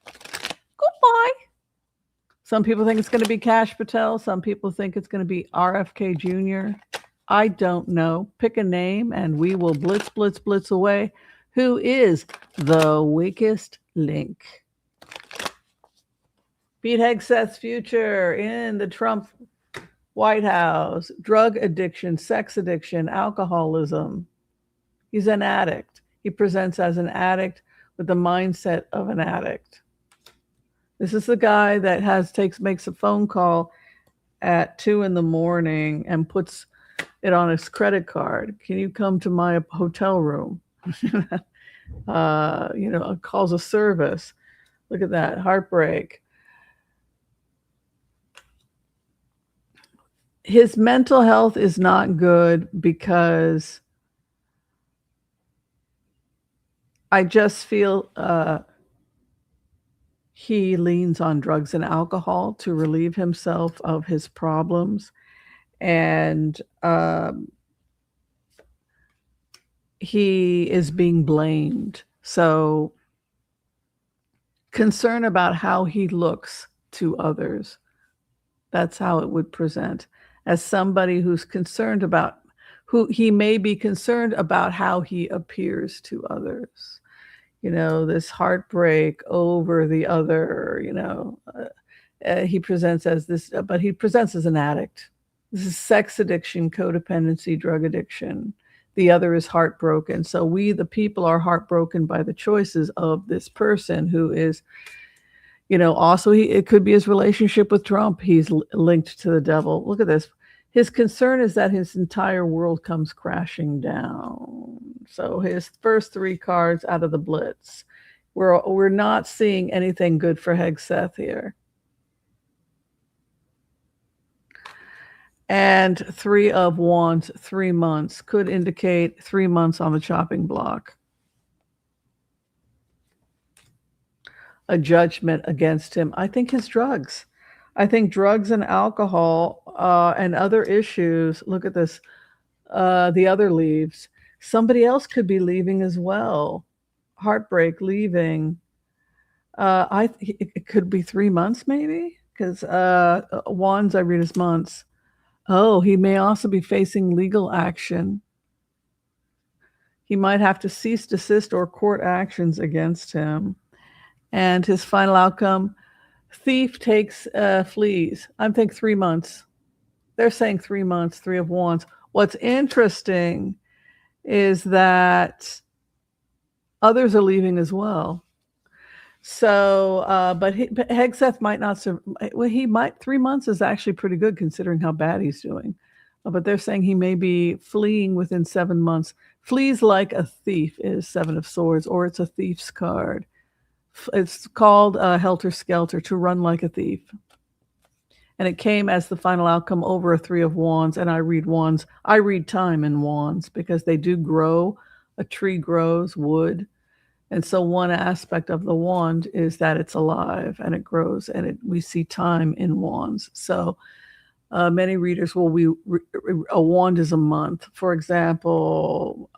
Goodbye. Some people think it's going to be Kash Patel. Some people think it's going to be RFK Jr. I don't know. Pick a name and we will blitz, blitz, blitz away. Who is the weakest link? Pete Hegseth's future in the Trump White House. Drug addiction, sex addiction, alcoholism. He's an addict. He presents as an addict with the mindset of an addict. This is the guy that makes a phone call at 2 a.m. and puts it on his credit card. Can you come to my hotel room? Calls a service. Look at that, heartbreak. His mental health is not good because I just feel he leans on drugs and alcohol to relieve himself of his problems. And he is being blamed. So concern about how he looks to others. That's how it would present. As somebody who's concerned about, who he may be concerned about how he appears to others. This heartbreak over the other, he presents as this, but he presents as an addict. This is sex addiction, codependency, drug addiction. The other is heartbroken. So we, the people, are heartbroken by the choices of this person who is, also it could be his relationship with Trump. He's linked to the devil. Look at this. His concern is that his entire world comes crashing down. So his first 3 cards out of the blitz. We're not seeing anything good for Hegseth here. And 3 of Wands, 3 months, could indicate 3 months on the chopping block. A judgment against him. I think his drugs. I think drugs and alcohol and other issues. Look at this. The other leaves. Somebody else could be leaving as well. Heartbreak, leaving. It could be 3 months maybe, because Wands I read as months. Oh, he may also be facing legal action. He might have to cease, desist, or court actions against him. And his final outcome, thief takes, flees. I think 3 months. They're saying 3 months, 3 of Wands. What's interesting is that Others are leaving as well. So, but Hegseth might not well, he might. 3 months is actually pretty good considering how bad he's doing. But they're saying he may be fleeing within 7 months. Flees like a thief is 7 of Swords, or it's a thief's card. It's called Helter Skelter, to run like a thief. And it came as the final outcome over a 3 of Wands. And I read Wands. I read time in Wands because they do grow. A tree grows wood. And so one aspect of the wand is that it's alive and it grows, and we see time in wands. So many readers will a wand is a month. For example,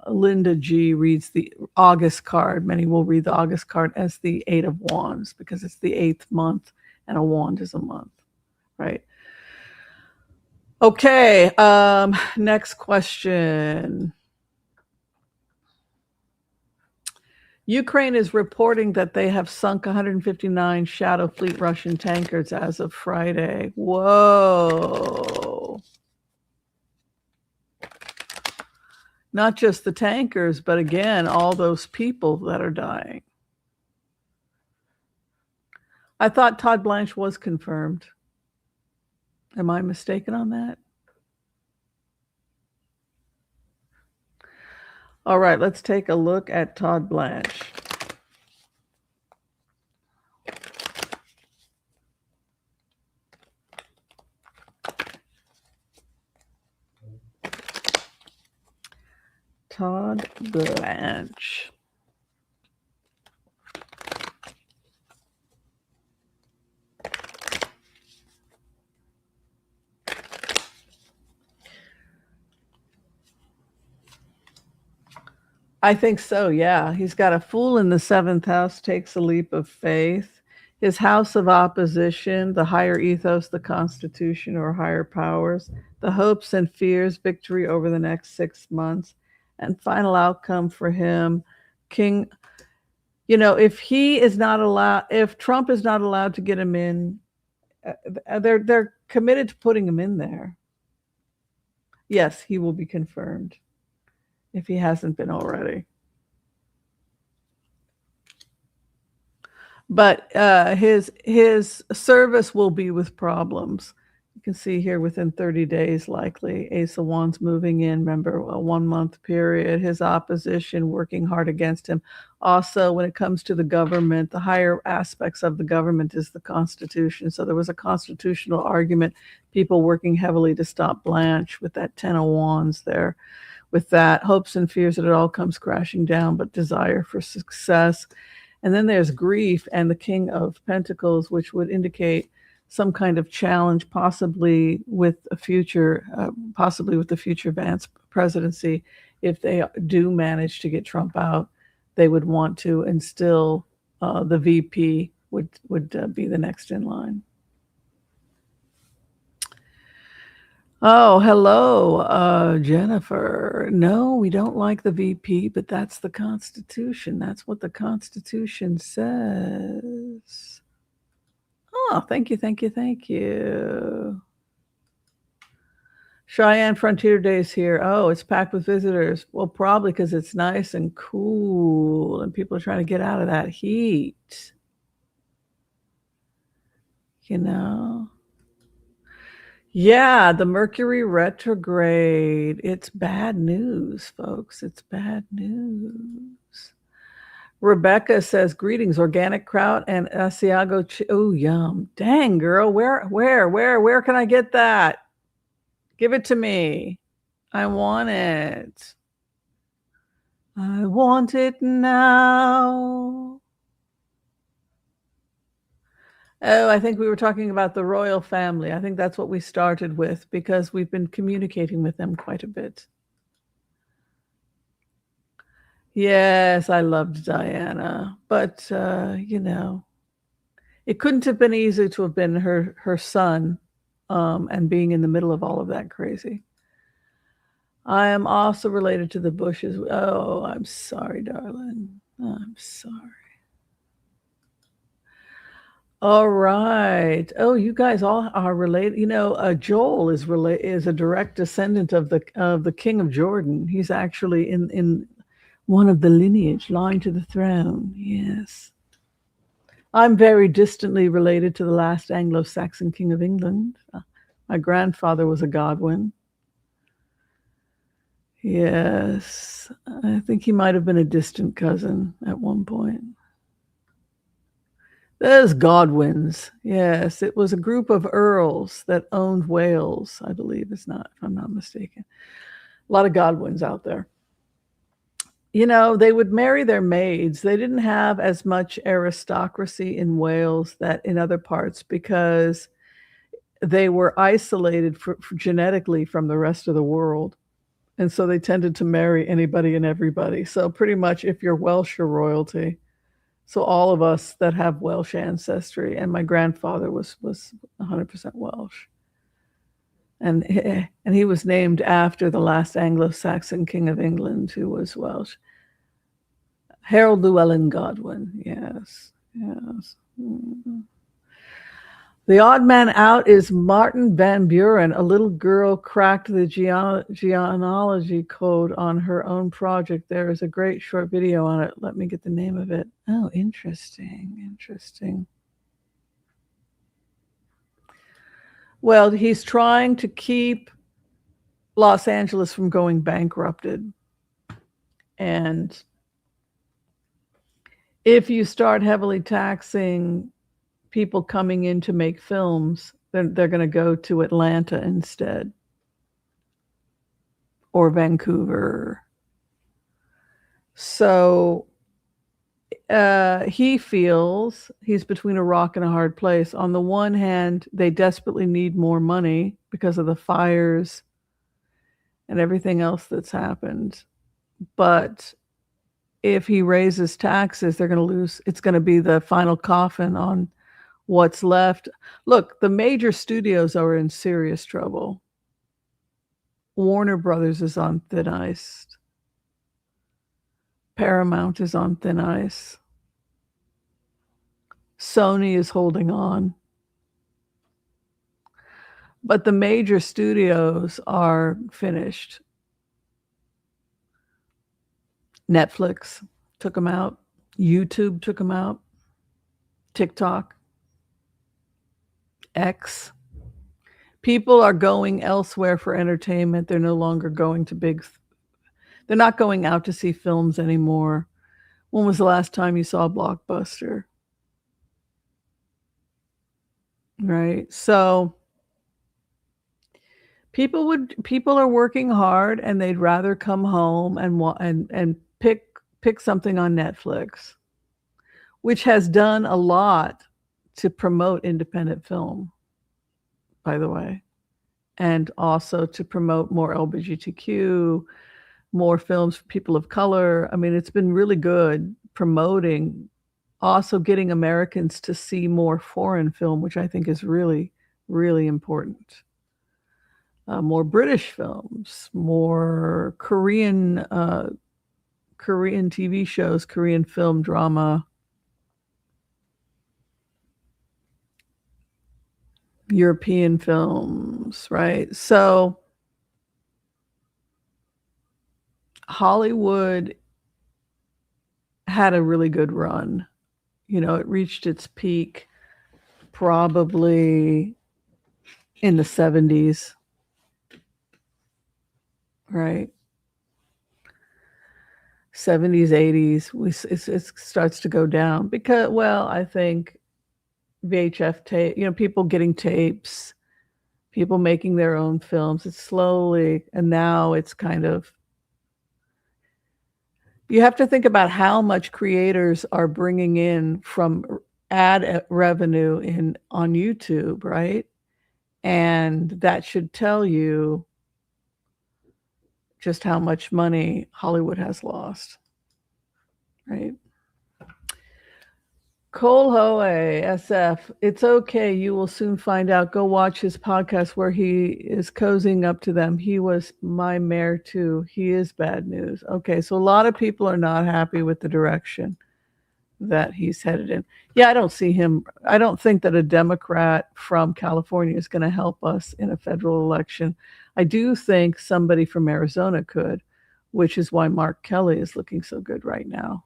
Linda G reads the August card. Many will read the August card as the 8 of Wands because it's the 8th month and a wand is a month, right? Okay, next question. Ukraine is reporting that they have sunk 159 Shadow Fleet Russian tankers as of Friday. Whoa. Not just the tankers, but again, all those people that are dying. I thought Todd Blanche was confirmed. Am I mistaken on that? All right, let's take a look at Todd Blanche. Todd Blanche. I think so, yeah. He's got a Fool in the 7th house, takes a leap of faith. His house of opposition, the higher ethos, the Constitution, or higher powers, the hopes and fears, victory over the next 6 months, and final outcome for him, King. If he is not allowed, if Trump is not allowed to get him in, they're committed to putting him in there. Yes, he will be confirmed if he hasn't been already. But his service will be with problems. You can see here within 30 days, likely. Ace of Wands moving in, remember, a 1 month period. His opposition working hard against him. Also, when it comes to the government, the higher aspects of the government is the Constitution. So there was a constitutional argument, people working heavily to stop Blanche with that 10 of Wands there. With that, hopes and fears that it all comes crashing down, but desire for success. And then there's grief and the King of Pentacles, which would indicate some kind of challenge, possibly with the future Vance presidency. If they do manage to get Trump out, they would want to instill the VP would be the next in line. Oh, hello, Jennifer. No, we don't like the VP, but that's the Constitution. That's what the Constitution says. Oh, thank you, thank you, thank you. Cheyenne Frontier Days here. Oh, it's packed with visitors. Well, probably because it's nice and cool and people are trying to get out of that heat. Yeah, the Mercury retrograde. It's bad news, folks. It's bad news. Rebecca says, greetings, organic kraut and Asiago. Oh, yum. Dang, girl. Where can I get that? Give it to me. I want it. I want it now. Oh, I think we were talking about the royal family. I think that's what we started with because we've been communicating with them quite a bit. Yes, I loved Diana, but it couldn't have been easy to have been her son, and being in the middle of all of that crazy. I am also related to the Bushes. Oh, I'm sorry, darling. I'm sorry. All right. Oh, you guys all are related. Joel is a direct descendant of the King of Jordan. He's actually in One of the lineage lying to the throne, yes. I'm very distantly related to the last Anglo-Saxon king of England. My grandfather was a Godwin. Yes, I think he might have been a distant cousin at one point. There's Godwins. Yes, it was a group of earls that owned Wales, I believe, if I'm not mistaken. A lot of Godwins out there. You know, they would marry their maids. They didn't have as much aristocracy in Wales that in other parts because they were isolated genetically from the rest of the world. And so they tended to marry anybody and everybody. So pretty much if you're Welsh, you're royalty. So all of us that have Welsh ancestry, and my grandfather was 100% Welsh. And he was named after the last Anglo-Saxon king of England who was Welsh. Harold Llewellyn Godwin, yes, yes. Mm-hmm. The odd man out is Martin Van Buren. A little girl cracked the genealogy code on her own project. There is a great short video on it. Let me get the name of it. Oh, interesting, interesting. Well, he's trying to keep Los Angeles from going bankrupted. And if you start heavily taxing people coming in to make films, they're going to go to Atlanta instead, or Vancouver. So he feels he's between a rock and a hard place. On the one hand, they desperately need more money because of the fires and everything else that's happened. But if he raises taxes, they're going to lose. It's going to be the final coffin on what's left. Look, the major studios are in serious trouble. Warner Brothers is on thin ice. Paramount is on thin ice. Sony is holding on. But the major studios are finished. Netflix took them out. YouTube took them out. TikTok. X. People are going elsewhere for entertainment. They're no longer going to they're not going out to see films anymore. When was the last time you saw a blockbuster? Right. So people are working hard and they'd rather come home and pick something on Netflix, which has done a lot to promote independent film, by the way, and also to promote more LGBTQ, more films for people of color. I mean, it's been really good promoting, also getting Americans to see more foreign film, which I think is really, really important. More British films, more Korean TV shows, Korean film drama, European films, right? So Hollywood had a really good run. You know, it reached its peak probably in the 70s, right? 70s, 80s, it starts to go down because, well, I think VHF tape, you know, people getting tapes, people making their own films. It's slowly, and now it's kind of, you have to think about how much creators are bringing in from ad revenue on YouTube, right? And that should tell you just how much money Hollywood has lost, right? Cole Hoe, SF, it's okay. You will soon find out. Go watch his podcast where he is cozying up to them. He was my mayor too. He is bad news. Okay, so a lot of people are not happy with the direction that he's headed in. Yeah, I don't see him. I don't think that a Democrat from California is going to help us in a federal election. I do think somebody from Arizona could, which is why Mark Kelly is looking so good right now.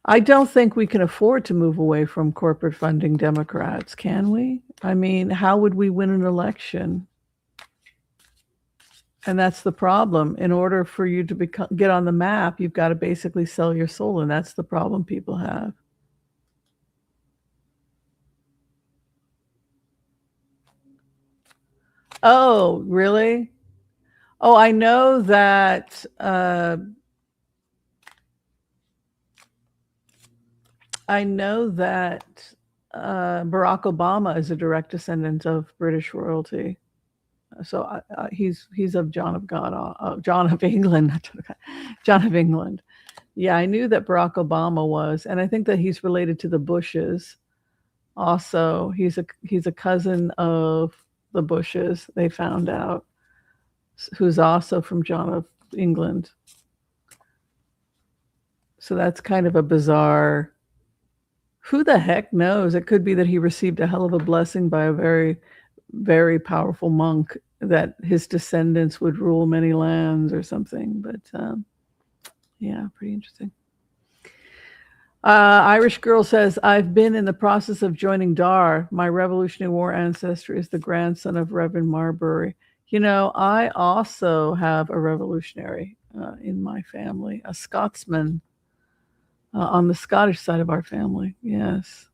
I don't think we can afford to move away from corporate funding Democrats, can we? I mean, how would we win an election? And that's the problem. In order for you to get on the map, you've got to basically sell your soul, and that's the problem people have. Oh, really? Oh, I know that Barack Obama is a direct descendant of British royalty. So he's of John of God, John of England, John of England. Yeah, I knew that Barack Obama was, and I think that he's related to the Bushes. Also, he's a cousin of the Bushes. They found out, who's also from John of England. So that's kind of a bizarre. Who the heck knows? It could be that he received a hell of a blessing by a very, very powerful monk, that his descendants would rule many lands or something. But yeah, pretty interesting. Irish Girl says, I've been in the process of joining DAR. My Revolutionary War ancestry is the grandson of Reverend Marbury. You know, I also have a revolutionary in my family, a Scotsman on the Scottish side of our family. Yes.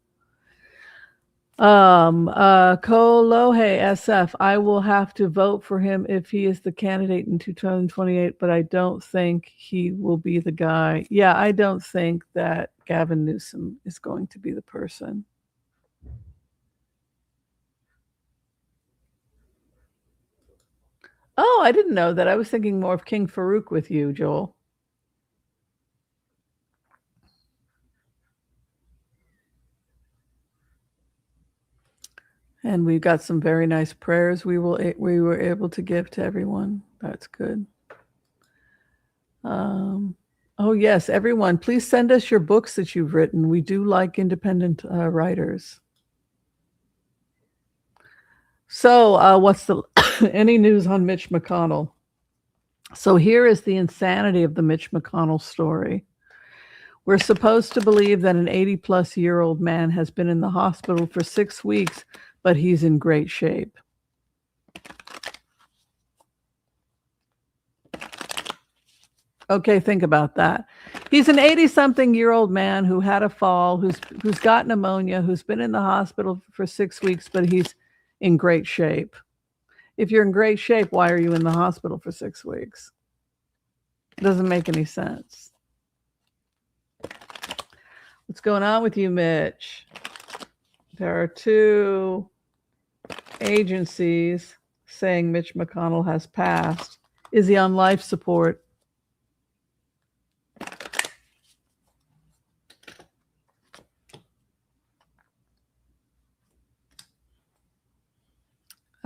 Kolohe SF, I will have to vote for him if he is the candidate in 2028, but I don't think he will be the guy. Yeah, I don't think that Gavin Newsom is going to be the person. Oh, I didn't know that. I was thinking more of King Farouk with you, Joel. And we got some very nice prayers we were able to give to everyone. That's good. Oh yes, everyone, please send us your books that you've written. We do like independent writers. So what's the any news on Mitch McConnell? So here is the insanity of the Mitch McConnell story. We're supposed to believe that an 80-plus-year-old man has been in the hospital for 6 weeks, but he's in great shape. Okay, think about that. He's an 80-something-year-old man who had a fall, who's got pneumonia, who's been in the hospital for 6 weeks, but he's in great shape. If you're in great shape, why are you in the hospital for 6 weeks? It doesn't make any sense. What's going on with you, Mitch? There are 2 agencies saying Mitch McConnell has passed. Is he on life support?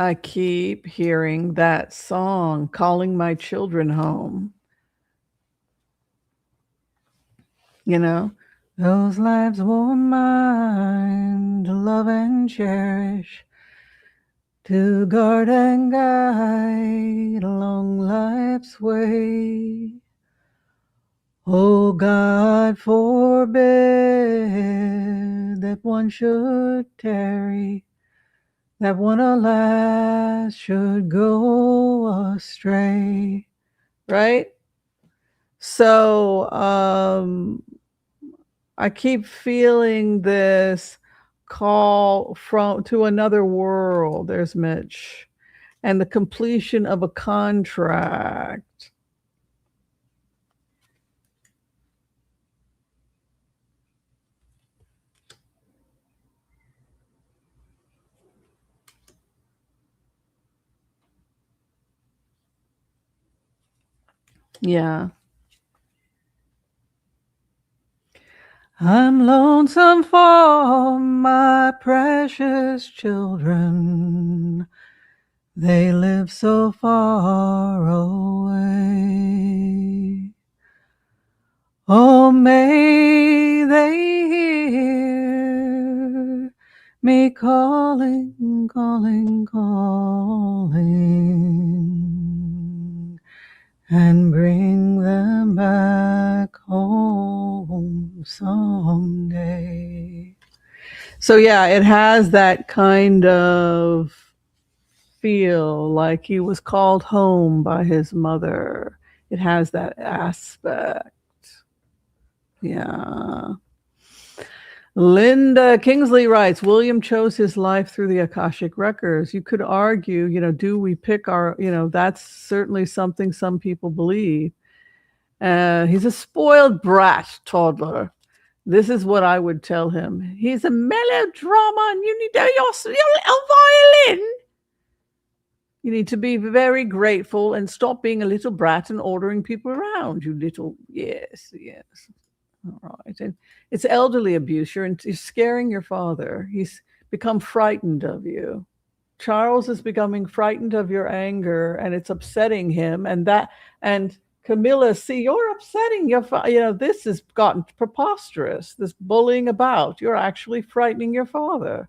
I keep hearing that song, Calling My Children Home. You know, those lives were mine to love and cherish, to guard and guide along life's way. Oh, God forbid that one should tarry, that one alas should go astray. Right? So I keep feeling this call to another world. There's Mitch. And the completion of a contract. Yeah. I'm lonesome for my precious children. They live so far away. Oh, may they hear me calling, calling, calling. and bring them back home someday. So yeah, it has that kind of feel like he was called home by his mother. It has that aspect. Yeah. Linda Kingsley writes, William chose his life through the Akashic records. You could argue, do we pick our, that's certainly something some people believe. He's a spoiled brat toddler. This is what I would tell him. He's a melodrama and you need your violin. You need to be very grateful and stop being a little brat and ordering people around, you little, yes. All right. And it's elderly abuse. You're scaring your father. He's become frightened of you. Charles is becoming frightened of your anger and it's upsetting him. And Camilla, see, you're upsetting your father. This has gotten preposterous, this bullying about. You're actually frightening your father.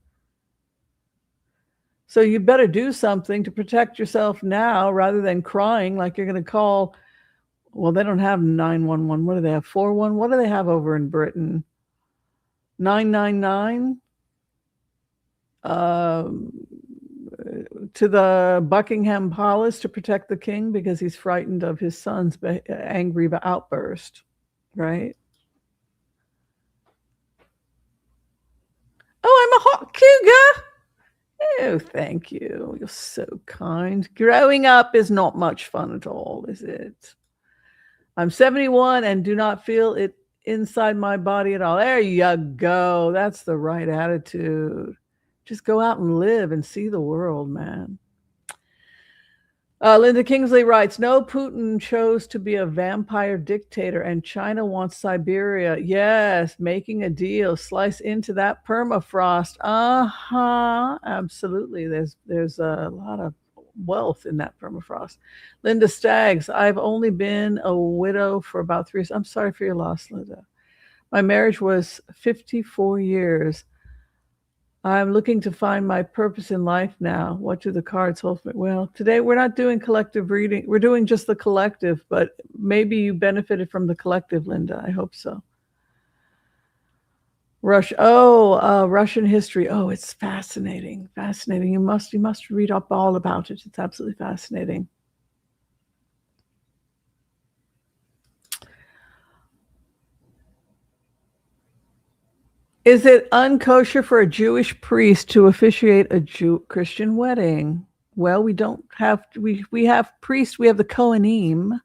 So you better do something to protect yourself now rather than crying like you're going to call. Well, they don't have 911. What do they have? 411? What do they have over in Britain? 999? To the Buckingham Palace to protect the king because he's frightened of his son's angry outburst, right? Oh, I'm a hot cougar. Oh, thank you. You're so kind. Growing up is not much fun at all, is it? I'm 71 and do not feel it inside my body at all. There you go. That's the right attitude. Just go out and live and see the world, man. Linda Kingsley writes, no, Putin chose to be a vampire dictator and China wants Siberia. Yes, making a deal. Slice into that permafrost. Absolutely. There's a lot of wealth in that permafrost. Linda Staggs, I've only been a widow for about 3 years. I'm sorry for your loss, Linda. My marriage was 54 years. I'm looking to find my purpose in life now. What do the cards hold for me? Well, today we're not doing collective reading. We're doing just the collective, but maybe you benefited from the collective, Linda. I hope so. Russian history. Oh, it's fascinating. Fascinating. You must read up all about it. It's absolutely fascinating. Is it unkosher for a Jewish priest to officiate a Christian wedding? Well, we don't have, we have priests, we have the Kohanim,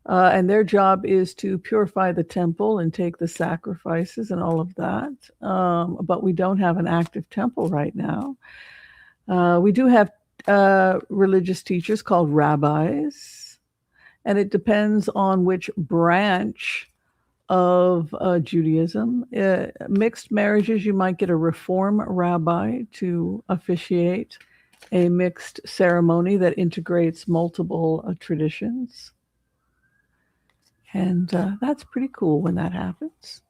and their job is to purify the temple and take the sacrifices and all of that. But we don't have an active temple right now. We do have religious teachers called rabbis, and it depends on which branch of Judaism. Mixed marriages, you might get a Reform rabbi to officiate a mixed ceremony that integrates multiple traditions. And that's pretty cool when that happens.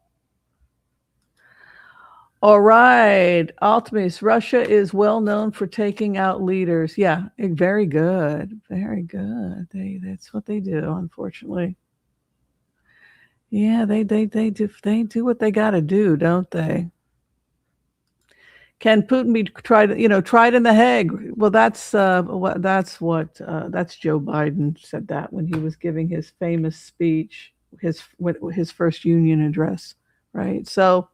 All right, Altemis, Russia is well known for taking out leaders. Yeah, very good, very good. That's what they do, unfortunately. Yeah, they do what they got to do, don't they? Can Putin be tried in the Hague? Well, that's Joe Biden said that when he was giving his famous speech, his first union address, right? So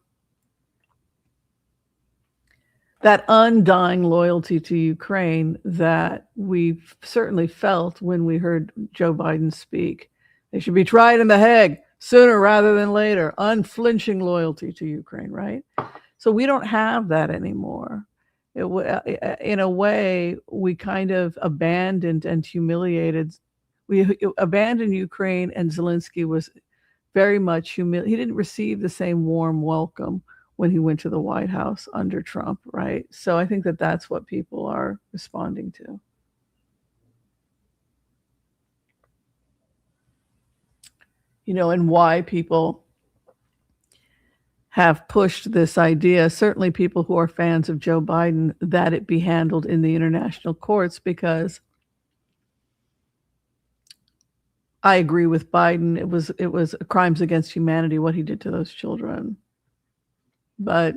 that undying loyalty to Ukraine that we've certainly felt when we heard Joe Biden speak. They should be tried in the Hague sooner rather than later. Unflinching loyalty to Ukraine, right? So we don't have that anymore. In a way, we kind of abandoned and humiliated. We abandoned Ukraine, and Zelensky was very much humiliated. He didn't receive the same warm welcome when he went to the White House under Trump, right? So I think that that's what people are responding to. And why people have pushed this idea, certainly people who are fans of Joe Biden, that it be handled in the international courts, because I agree with Biden. It was crimes against humanity what he did to those children. But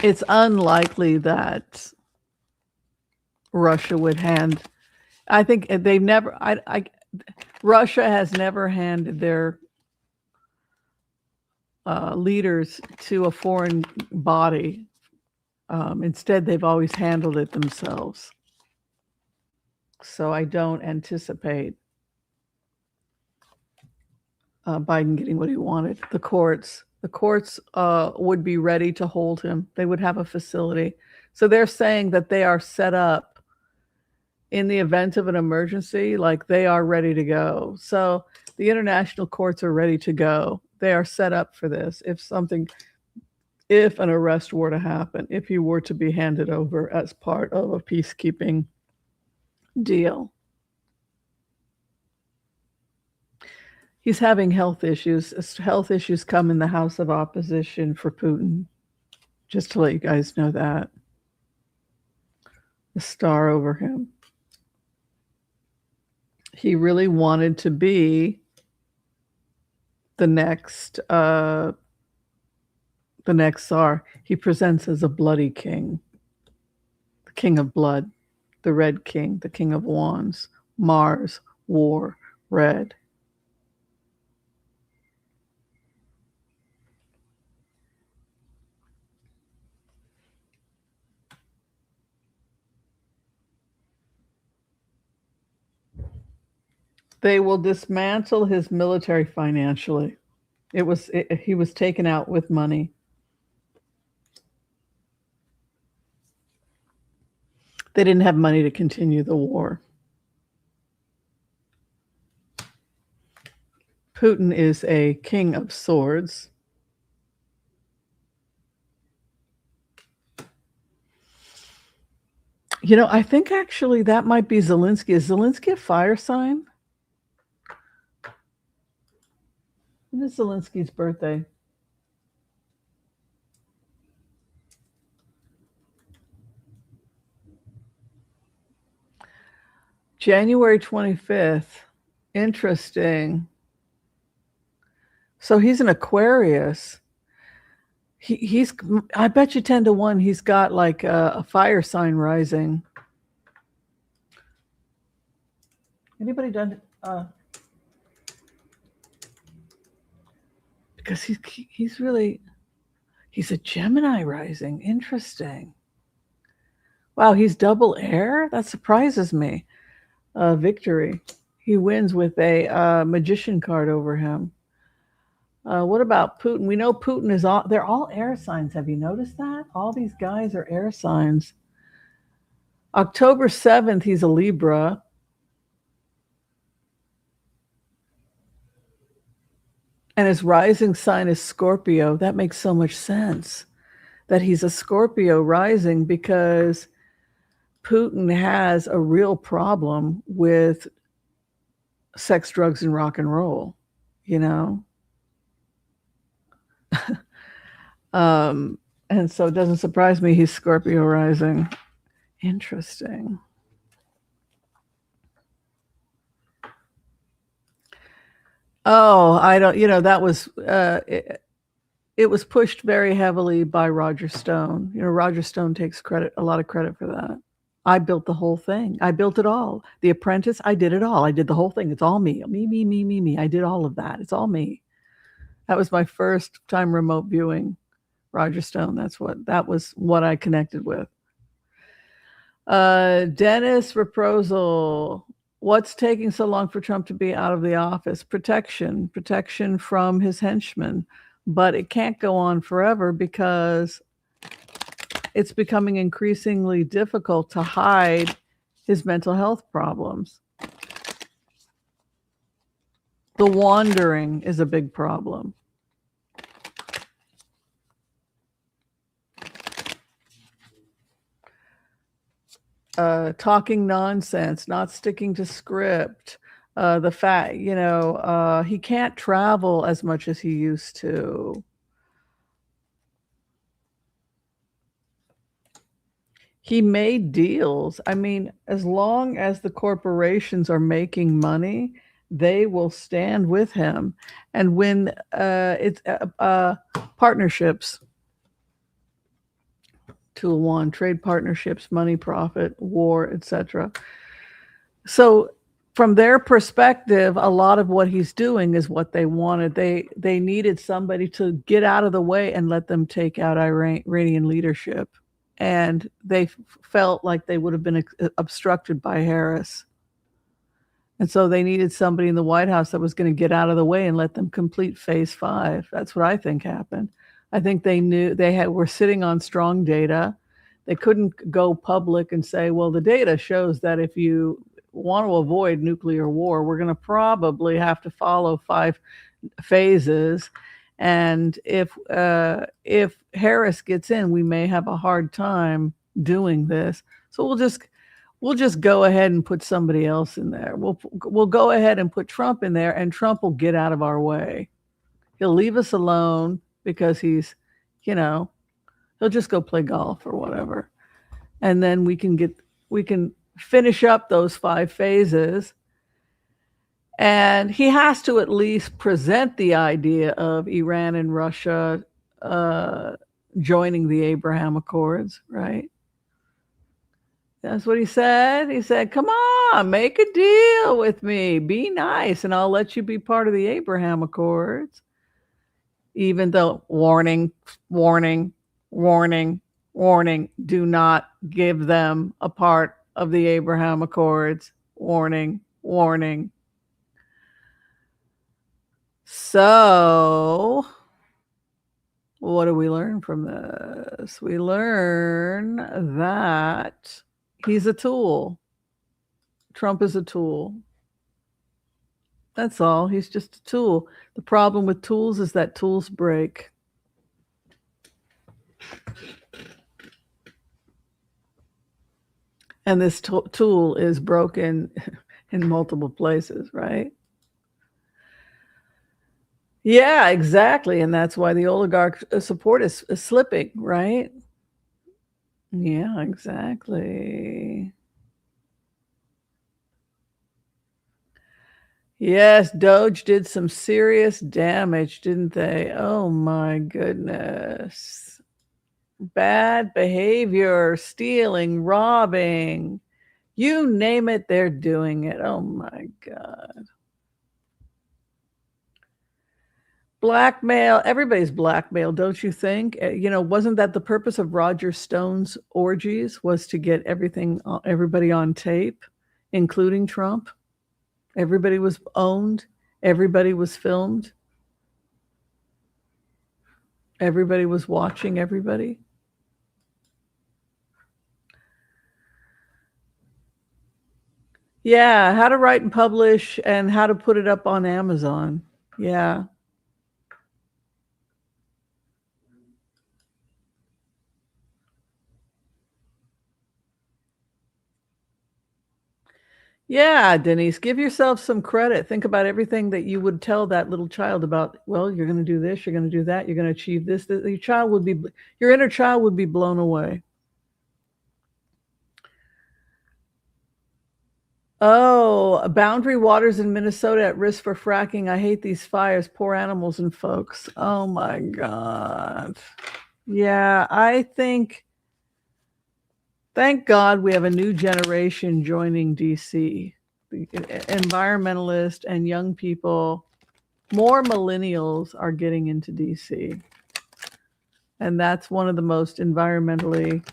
it's unlikely that Russia would hand. I think they've never. Russia has never handed their leaders to a foreign body. Instead, they've always handled it themselves. So I don't anticipate Biden getting what he wanted. The courts would be ready to hold him. They would have a facility. So they're saying that they are set up in the event of an emergency, like they are ready to go. So the international courts are ready to go. They are set up for this. If an arrest were to happen, if he were to be handed over as part of a peacekeeping deal. He's having health issues. Health issues come in the House of Opposition for Putin. Just to let you guys know that. The star over him. He really wanted to be the next Tsar. He presents as a bloody king. The king of blood. The red king. The king of wands. Mars. War. Red. They will dismantle his military financially. He was taken out with money. They didn't have money to continue the war. Putin is a king of swords. You know, I think actually that might be Zelensky. Is Zelensky a fire sign? When is Zelensky's birthday? January 25th. Interesting. So he's an Aquarius. He's I bet you 10 to 1 he's got like a fire sign rising. Anybody done because he's a Gemini rising. Interesting. Wow, he's double air? That surprises me. Victory. He wins with a magician card over him. What about Putin? We know Putin they're all air signs. Have you noticed that? All these guys are air signs. October 7th, he's a Libra. And his rising sign is Scorpio. That makes so much sense that he's a Scorpio rising because Putin has a real problem with sex, drugs, and rock and roll, you know? And so it doesn't surprise me he's Scorpio rising. Interesting. Oh, I don't, that was, it was pushed very heavily by Roger Stone. Roger Stone takes a lot of credit for that. I built the whole thing. I built it all. The Apprentice, I did it all. I did the whole thing. It's all me. Me. I did all of that. It's all me. That was my first time remote viewing Roger Stone. That was what I connected with. Dennis Reprosal. What's taking so long for Trump to be out of the office? Protection from his henchmen. But it can't go on forever because it's becoming increasingly difficult to hide his mental health problems. The wandering is a big problem. Talking nonsense, not sticking to script. The fact, he can't travel as much as he used to. He made deals. I mean, as long as the corporations are making money, they will stand with him. And when it's partnerships, tool one, trade partnerships, money, profit, war, etc. So from their perspective, a lot of what he's doing is what they wanted. They needed somebody to get out of the way and let them take out Iranian leadership. And they felt like they would have been obstructed by Harris. And so they needed somebody in the White House that was going to get out of the way and let them complete phase 5. That's what I think happened. I think they knew were sitting on strong data. They couldn't go public and say, well, the data shows that if you want to avoid nuclear war, we're going to probably have to follow 5 phases. And if Harris gets in, we may have a hard time doing this. So we'll just go ahead and put somebody else in there. We'll go ahead and put Trump in there, and Trump will get out of our way. He'll leave us alone because he's, he'll just go play golf or whatever. And then we can finish up those 5 phases. And he has to at least present the idea of Iran and Russia joining the Abraham Accords, right? That's what he said. He said, come on, make a deal with me. Be nice, and I'll let you be part of the Abraham Accords. Even though, warning, warning, warning, warning, do not give them a part of the Abraham Accords. Warning, warning. So, what do we learn from this? We learn that he's a tool. Trump is a tool. That's all. He's just a tool. The problem with tools is that tools break. And this tool is broken in multiple places, right? Yeah, exactly. And that's why the oligarch support is slipping, right? Yeah, exactly. Yes, Doge did some serious damage, didn't they? Oh my goodness. Bad behavior, stealing, robbing. You name it, they're doing it. Oh my God. Blackmail, everybody's blackmailed, don't you think? Wasn't that the purpose of Roger Stone's orgies, was to get everybody on tape, including Trump? Everybody was owned. Everybody was filmed. Everybody was watching everybody. Yeah, how to write and publish and how to put it up on Amazon. Yeah. Yeah, Denise, give yourself some credit. Think about everything that you would tell that little child about. Well, you're going to do this, you're going to do that, you're going to achieve this. Your inner child would be blown away. Oh, boundary waters in Minnesota at risk for fracking. I hate these fires. Poor animals and folks. Oh my God. Yeah, I think, thank God we have a new generation joining DC. The environmentalists and young people, more millennials are getting into DC. And that's one of the most environmentally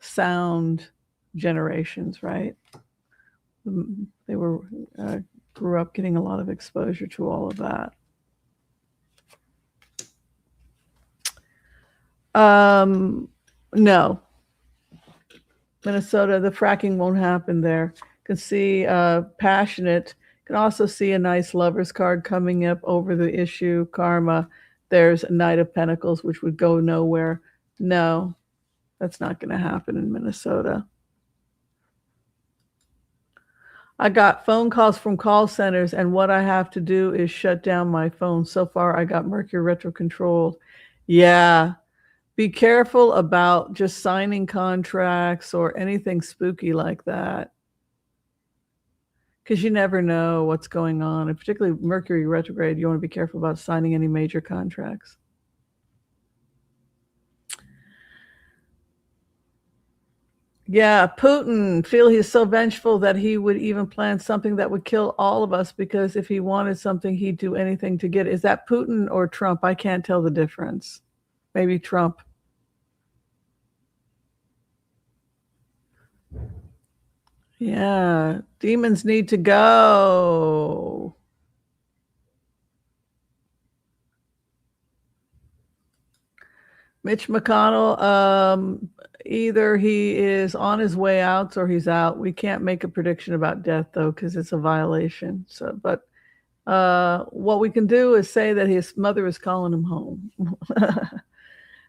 sound generations, right? They grew up getting a lot of exposure to all of that. No. Minnesota, the fracking won't happen there. You can see passionate. You can also see a nice lover's card coming up over the issue, karma. There's a Knight of Pentacles, which would go nowhere. No, that's not going to happen in Minnesota. I got phone calls from call centers, and what I have to do is shut down my phone. So far, I got Mercury retro controlled. Yeah, Be careful about just signing contracts or anything spooky like that, because you never know what's going on. And particularly Mercury retrograde, you want to be careful about signing any major contracts. Yeah, Putin feel he's so vengeful that he would even plan something that would kill all of us, because if he wanted something, he'd do anything to get it. Is that Putin or Trump? I can't tell the difference. Maybe Trump. Yeah, demons need to go. Mitch McConnell, either he is on his way out or he's out. We can't make a prediction about death, though, because it's a violation. So, but what we can do is say that his mother is calling him home.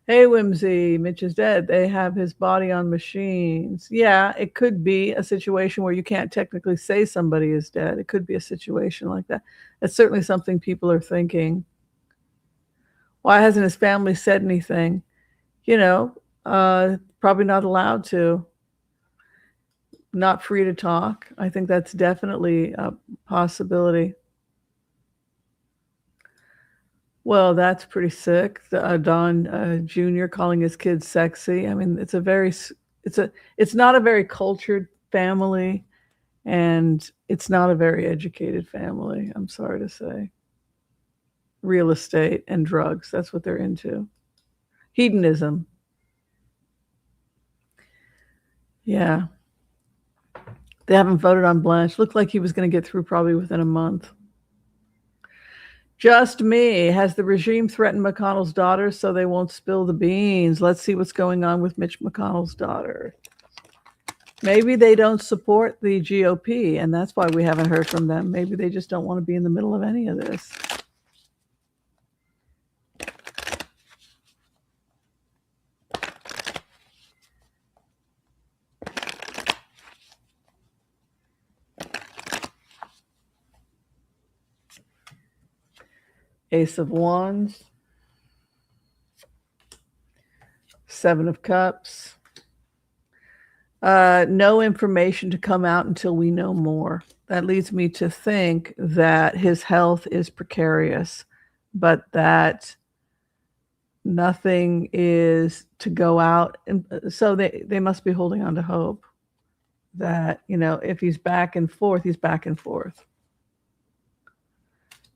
Hey, Whimsy, Mitch is dead. They have his body on machines. Yeah, it could be a situation where you can't technically say somebody is dead. It could be a situation like that. It's certainly something people are thinking. Why hasn't his family said anything? Probably not allowed to. Not free to talk. I think that's definitely a possibility. Well, that's pretty sick. Don Jr. calling his kids sexy. I mean, it's not a very cultured family, and it's not a very educated family, I'm sorry to say. Real estate and drugs, that's what they're into. Hedonism. Yeah. They haven't voted on Blanche. Looked like he was going to get through probably within a month. Just me. Has the regime threatened McConnell's daughter so they won't spill the beans? Let's see what's going on with Mitch McConnell's daughter. Maybe they don't support the GOP, and that's why we haven't heard from them. Maybe they just don't want to be in the middle of any of this. Ace of Wands, Seven of Cups. No information to come out until we know more. That leads me to think that his health is precarious, but that nothing is to go out. And so they must be holding on to hope that, if he's back and forth, he's back and forth.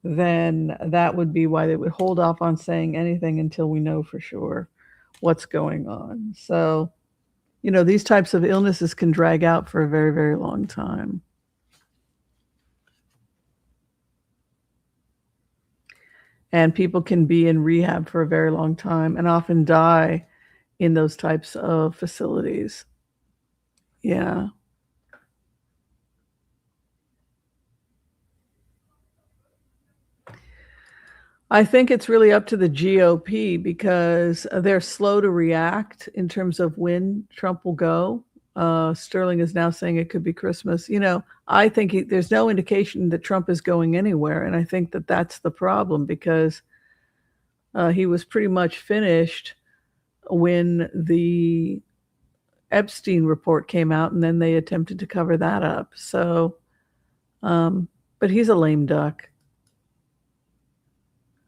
Then that would be why they would hold off on saying anything until we know for sure what's going on. So, these types of illnesses can drag out for a very, very long time. And people can be in rehab for a very long time and often die in those types of facilities. Yeah. I think it's really up to the GOP, because they're slow to react in terms of when Trump will go. Sterling is now saying it could be Christmas. I think there's no indication that Trump is going anywhere. And I think that that's the problem, because he was pretty much finished when the Epstein report came out, and then they attempted to cover that up. So, but he's a lame duck.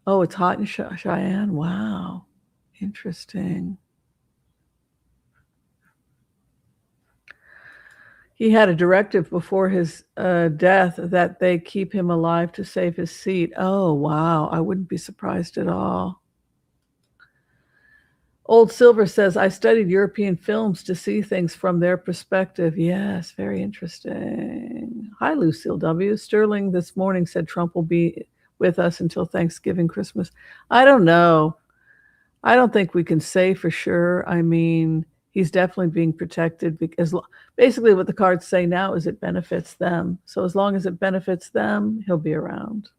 Oh, it's hot in Cheyenne. Wow. Interesting. He had a directive before his death that they keep him alive to save his seat. Oh, wow. I wouldn't be surprised at all. Old Silver says, I studied European films to see things from their perspective. Yes, very interesting. Hi, Lucille W. Sterling this morning said Trump will be with us until Thanksgiving, Christmas. I don't know. I don't think we can say for sure. I mean, he's definitely being protected, because basically what the cards say now is it benefits them. So as long as it benefits them, he'll be around.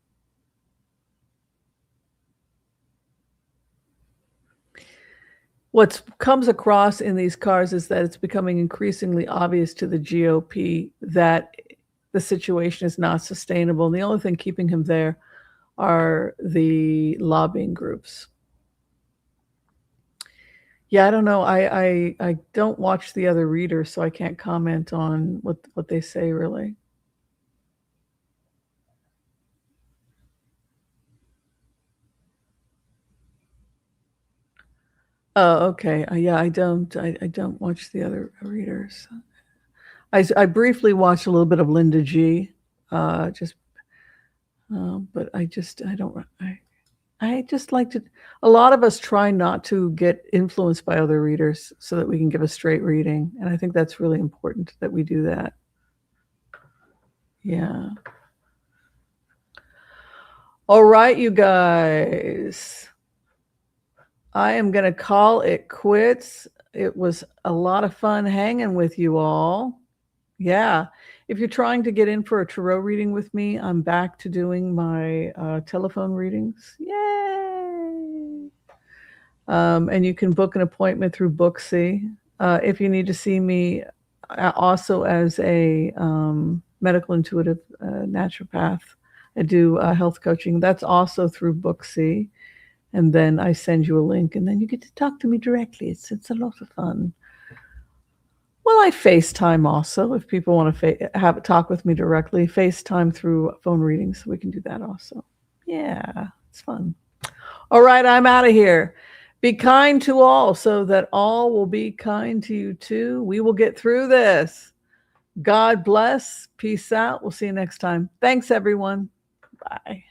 What comes across in these cards is that it's becoming increasingly obvious to the GOP that the situation is not sustainable. And the only thing keeping him there are the lobbying groups. Yeah, I don't know. I don't watch the other readers, so I can't comment on what they say really. Oh, okay. Yeah, I don't watch the other readers. I briefly watched a little bit of Linda G. Just, but I don't. I just like to. A lot of us try not to get influenced by other readers, so that we can give a straight reading, and I think that's really important that we do that. Yeah. All right, you guys. I am going to call it quits. It was a lot of fun hanging with you all. Yeah. If you're trying to get in for a tarot reading with me, I'm back to doing my telephone readings. Yay. And you can book an appointment through Booksy. If you need to see me also as a medical intuitive naturopath, I do health coaching. That's also through Booksy. And then I send you a link, and then you get to talk to me directly. It's a lot of fun. Well, I FaceTime also if people want to have a talk with me directly. FaceTime through phone readings, we can do that also. Yeah, it's fun. All right, I'm out of here. Be kind to all so that all will be kind to you too. We will get through this. God bless. Peace out. We'll see you next time. Thanks, everyone. Bye.